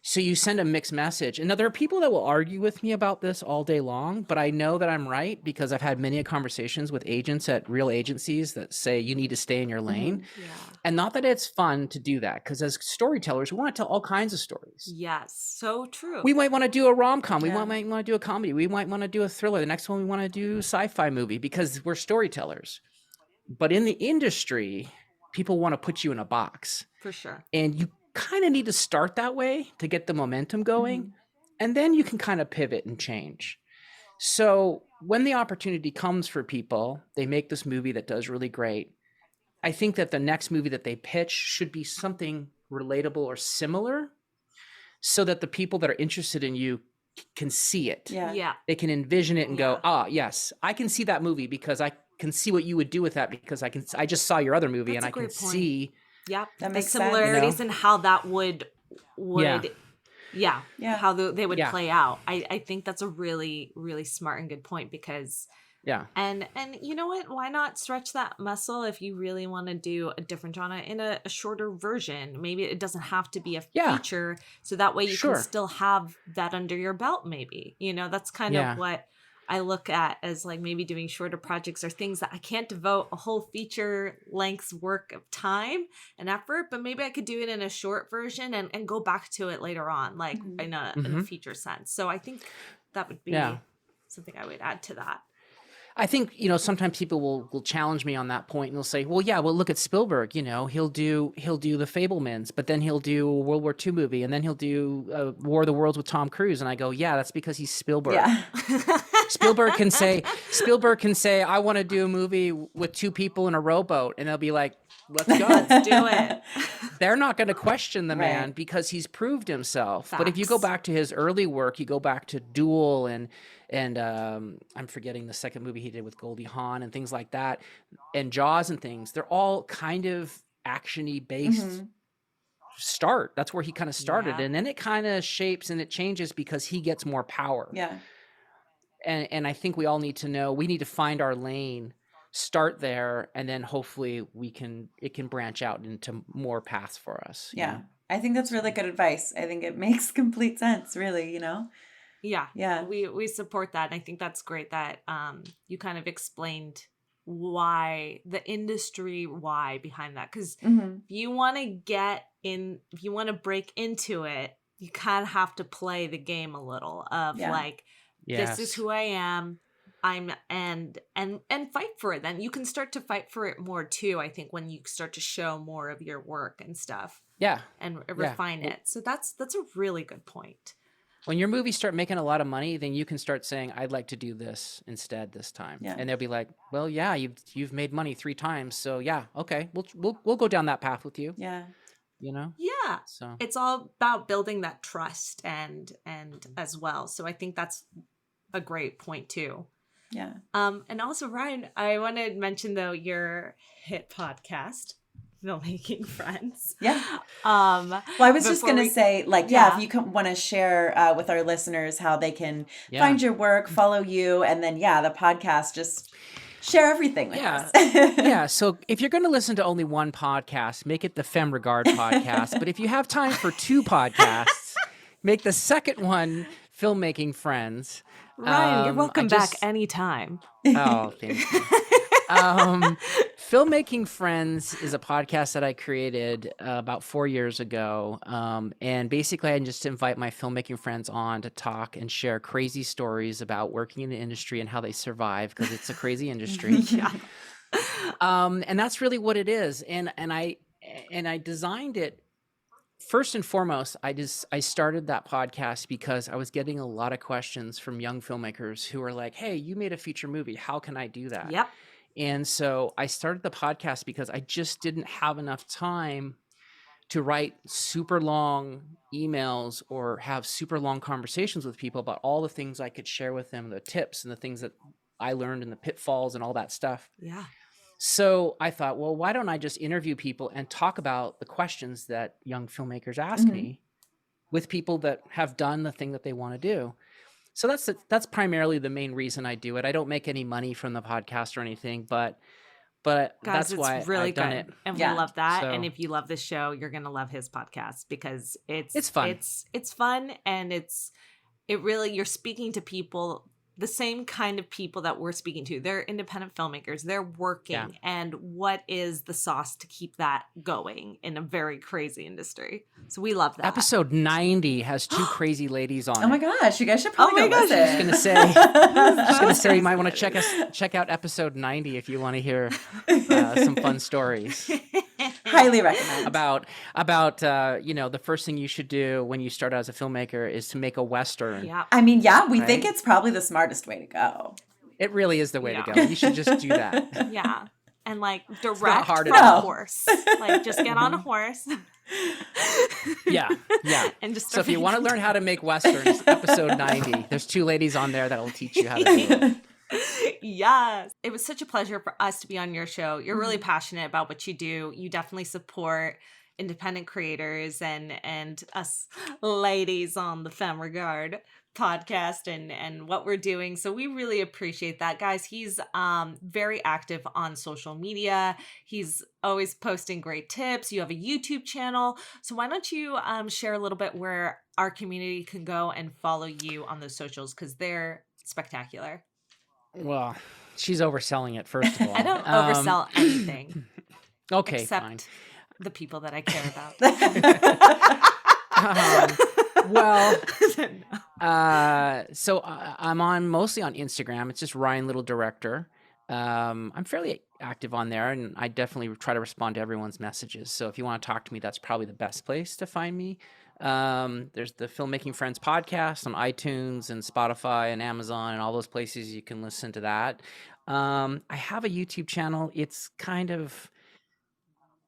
So you send a mixed message. And now there are people that will argue with me about this all day long, but I know that I'm right because I've had many conversations with agents at real agencies that say you need to stay in your lane. Yeah. And not that it's fun to do that, because as storytellers, we want to tell all kinds of stories. Yes. So true. We might want to do a rom-com. We Yeah. might want to do a comedy. We might want to do a thriller. The next one we want to do a sci-fi movie because we're storytellers. But in the industry, people want to put you in a box. For sure. And you kind of need to start that way to get the momentum going. And then you can kind of pivot and change. So when the opportunity comes for people, they make this movie that does really great. I think that the next movie that they pitch should be something relatable or similar so that the people that are interested in you can see it. Yeah. Yeah. They can envision it and Yeah. go, yes, I can see that movie because I can see what you would do with that because I just saw your other movie That's and a I can great point. see. Yep. That The makes sense. similarities and how that would Yeah. how they would Yeah. play out. I think that's a really, really smart and good point, because Yeah. and you know what? Why not stretch that muscle if you really want to do a different genre in a shorter version? Maybe it doesn't have to be a Yeah. feature, so that way you Sure. can still have that under your belt. Maybe that's kind Yeah. of what I look at as like maybe doing shorter projects or things that I can't devote a whole feature length's work of time and effort, but maybe I could do it in a short version and go back to it later on, like in a feature sense. So I think that would be Yeah. something I would add to that. I think, sometimes people will challenge me on that point and they'll say, well, yeah, well, look at Spielberg, he'll do The Fabelmans, but then he'll do a World War II movie, and then he'll do War of the Worlds with Tom Cruise. And I go, yeah, that's because he's Spielberg. Yeah. Spielberg can say, I want to do a movie with two people in a rowboat, and they'll be like, let's go. Let's do it. They're not going to question the Right. man because he's proved himself. Facts. But if you go back to his early work, you go back to Duel and I'm forgetting the second movie he did with Goldie Hawn and things like that, and Jaws and things, they're all kind of action-y based start. That's where he kind of started. Yeah. And then it kind of shapes and it changes because he gets more power. Yeah. And I think we all need to know, we need to find our lane, start there, and then hopefully it can branch out into more paths for us. you Yeah. know? I think that's really good advice. I think it makes complete sense, really, Yeah. Yeah. We support that. And I think that's great that you kind of explained why the industry, why behind that. Because Mhm. if you want to break into it, you kind of have to play the game a little of Yeah. like, Yes. this is who I am. And fight for it. Then you can start to fight for it more too, I think, when you start to show more of your work and stuff Yeah. and refine Well- it. So that's a really good point. When your movies start making a lot of money, then you can start saying, I'd like to do this instead this time. Yeah. And they'll be like, well, yeah, you've made money 3 times. So yeah, okay, we'll go down that path with you, Yeah. Yeah. So It's all about building that trust and as well. So I think that's a great point too. Yeah. And also, Ryan, I want to mention though your hit podcast, Filmmaking Friends. Yeah. Well, Well, I was just going to say, like, Yeah. if you want to share with our listeners how they can Yeah. find your work, follow you, and then, the podcast, just share everything with Yeah. us. yeah, so if you're going to listen to only one podcast, make it the Femme Regard podcast. But if you have time for 2 podcasts, make the second one Filmmaking Friends. Ryan, you're welcome I back just- anytime. Oh, thank you. Filmmaking Friends is a podcast that I created about 4 years ago. And basically, I just invite my filmmaking friends on to talk and share crazy stories about working in the industry and how they survive, because it's a crazy industry. Yeah. And that's really what it is. And I designed it. First and foremost, I started that podcast because I was getting a lot of questions from young filmmakers who were like, hey, you made a feature movie. How can I do that? Yep. And so I started the podcast because I just didn't have enough time to write super long emails or have super long conversations with people about all the things I could share with them, the tips and the things that I learned and the pitfalls and all that stuff. Yeah. So I thought, well, why don't I just interview people and talk about the questions that young filmmakers ask me with people that have done the thing that they want to do. So that's primarily the main reason I do it. I don't make any money from the podcast or anything, but Guys, that's it's why really I've done good. it. And Yeah. we love that. So- And if you love this show, you're gonna love his podcast because It's fun. It's fun and it really, you're speaking to people, the same kind of people that we're speaking to. They're independent filmmakers. They're working. Yeah. And what is the sauce to keep that going in a very crazy industry? So we love that. Episode 90 has 2 crazy ladies on Oh my it. gosh, you guys should probably my go gosh, I was listen. Just gonna say you might want to check out episode 90 if you want to hear some fun stories Highly recommend. about the first thing you should do when you start out as a filmmaker is to make a Western. Yeah. I mean, we Right? think it's probably the smartest way to go. It really is the way Yeah. to go. You should just do that. Yeah. And like direct hard from at a all. horse. Like just get on a horse. Yeah. And just So if you want to learn how to make Westerns, episode 90, there's 2 ladies on there that will teach you how to do it. Yes. It was such a pleasure for us to be on your show. You're Mm-hmm. really passionate about what you do. You definitely support independent creators and us ladies on the Femme Regard podcast and what we're doing. So we really appreciate that. Guys, he's very active on social media. He's always posting great tips. You have a YouTube channel. So why don't you share a little bit where our community can go and follow you on those socials, because they're spectacular. Well, she's overselling it, first of all. I don't oversell anything Okay, except fine. the people that I care about. Well, No. I'm mostly on Instagram. It's just Ryan Little Director. I'm fairly active on there, and I definitely try to respond to everyone's messages. So if you want to talk to me, that's probably the best place to find me. There's the Filmmaking Friends podcast on iTunes and Spotify and Amazon and all those places you can listen to that. I have a YouTube channel. It's kind of,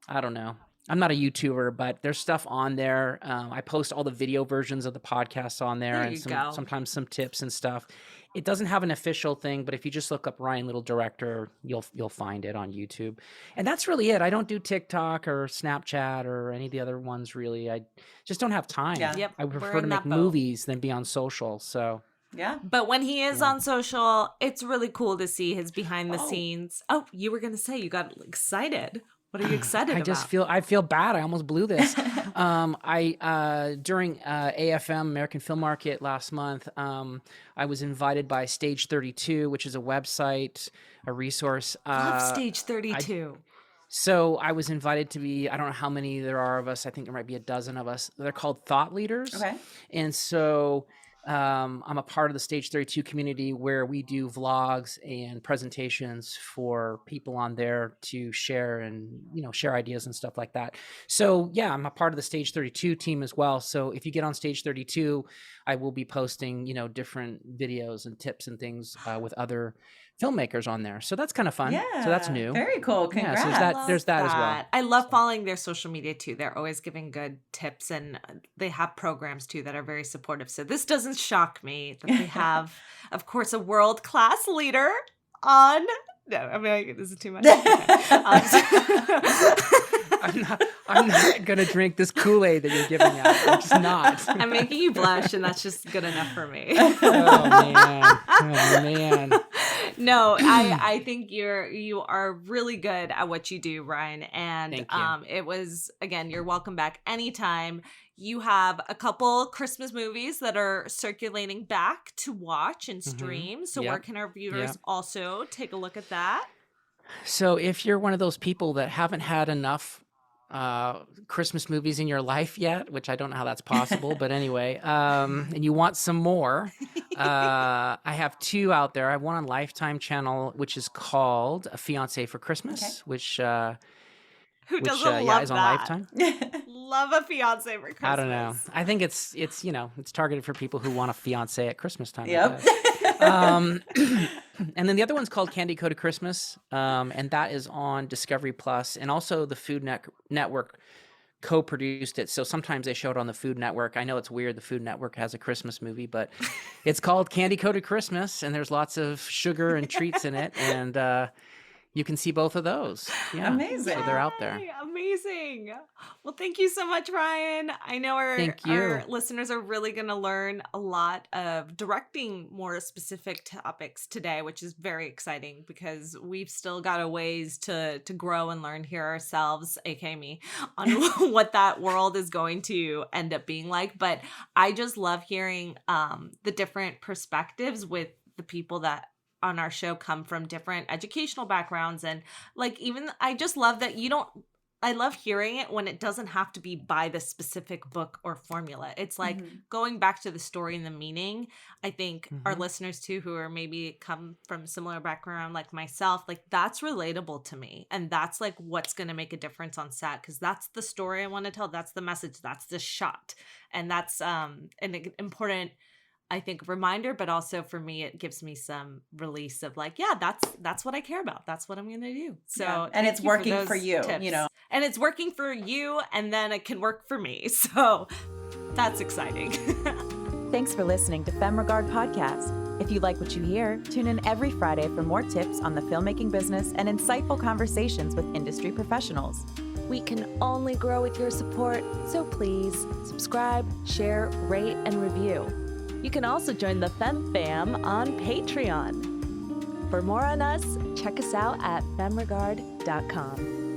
I don't know. I'm not a YouTuber, but there's stuff on there. I post all the video versions of the podcasts on there, There and you go. sometimes some tips and stuff. It doesn't have an official thing, but if you just look up Ryan Little Director, you'll find it on YouTube. And that's really it. I don't do TikTok or Snapchat or any of the other ones really. I just don't have time. Yeah. Yep, I we're prefer in to make that boat. movies than be on social. So Yeah. But when he is Yeah. on social, it's really cool to see his behind the Oh. scenes. Oh, you were gonna say you got excited. What are you excited about? I feel bad. I almost blew this. During AFM, American Film Market last month, I was invited by Stage 32, which is a website, a resource. Love Stage 32. So I was invited to be, I don't know how many there are of us. I think there might be a dozen of us. They're called thought leaders. Okay. And so I'm a part of the Stage 32 community where we do vlogs and presentations for people on there to share and, share ideas and stuff like that. So yeah, I'm a part of the Stage 32 team as well. So if you get on Stage 32, I will be posting, different videos and tips and things with other filmmakers on there. So that's kind of fun. Yeah. So that's new. Very cool. Yeah, Congrats. so there's that as well. I love following their social media too. They're always giving good tips, and they have programs too that are very supportive. So this doesn't shock me that they have, of course, a world-class leader on. No, I mean, this is too much. I'm not gonna drink this Kool-Aid that you're giving out. I'm just not. I'm making you blush, and that's just good enough for me. Oh man. No, I think you are really good at what you do, Ryan. And Thank you. it was, again, you're welcome back anytime. You have a couple Christmas movies that are circulating back to watch and stream. So Yep. where can our viewers Yep. also take a look at that? So if you're one of those people that haven't had enough Christmas movies in your life yet, which I don't know how that's possible, but anyway, and you want some more, I have two out there. I have one on Lifetime channel, which is called A Fiancé for Christmas, Okay. which Who doesn't love is on that? Lifetime. Love a fiance for Christmas. I don't know. I think it's it's targeted for people who want a fiancé at Christmas time. I Yep. guess. And then the other one's called Candy Coated Christmas, and that is on Discovery Plus, and also the Food Network co-produced it. So sometimes they show it on the Food Network. I know it's weird. The Food Network has a Christmas movie, but it's called Candy Coated Christmas, and there's lots of sugar and treats in it, and you can see both of those. Yeah, Amazing. So they're out there. Yay, amazing. Well, thank you so much, Ryan. I know Thank you. our listeners are really going to learn a lot of directing more specific topics today, which is very exciting because we've still got a ways to grow and learn here ourselves, aka me, on what that world is going to end up being like. But I just love hearing the different perspectives with the people that on our show come from different educational backgrounds. And even I just love that I love hearing it when it doesn't have to be by the specific book or formula. It's like going back to the story and the meaning. I think our listeners too, who are maybe come from similar background like myself, that's relatable to me. And that's what's going to make a difference on set. Cause that's the story I want to tell. That's the message. That's the shot. And that's an important, I think, reminder, but also for me, it gives me some release of that's what I care about. That's what I'm going to do. So, Yeah. And thank it's you working those for you, tips. you know. And it's working for you, and then it can work for me. So that's exciting. Thanks for listening to Femme Regard Podcast. If you like what you hear, tune in every Friday for more tips on the filmmaking business and insightful conversations with industry professionals. We can only grow with your support, so please subscribe, share, rate, and review. You can also join the Femme Fam on Patreon. For more on us, check us out at femregard.com.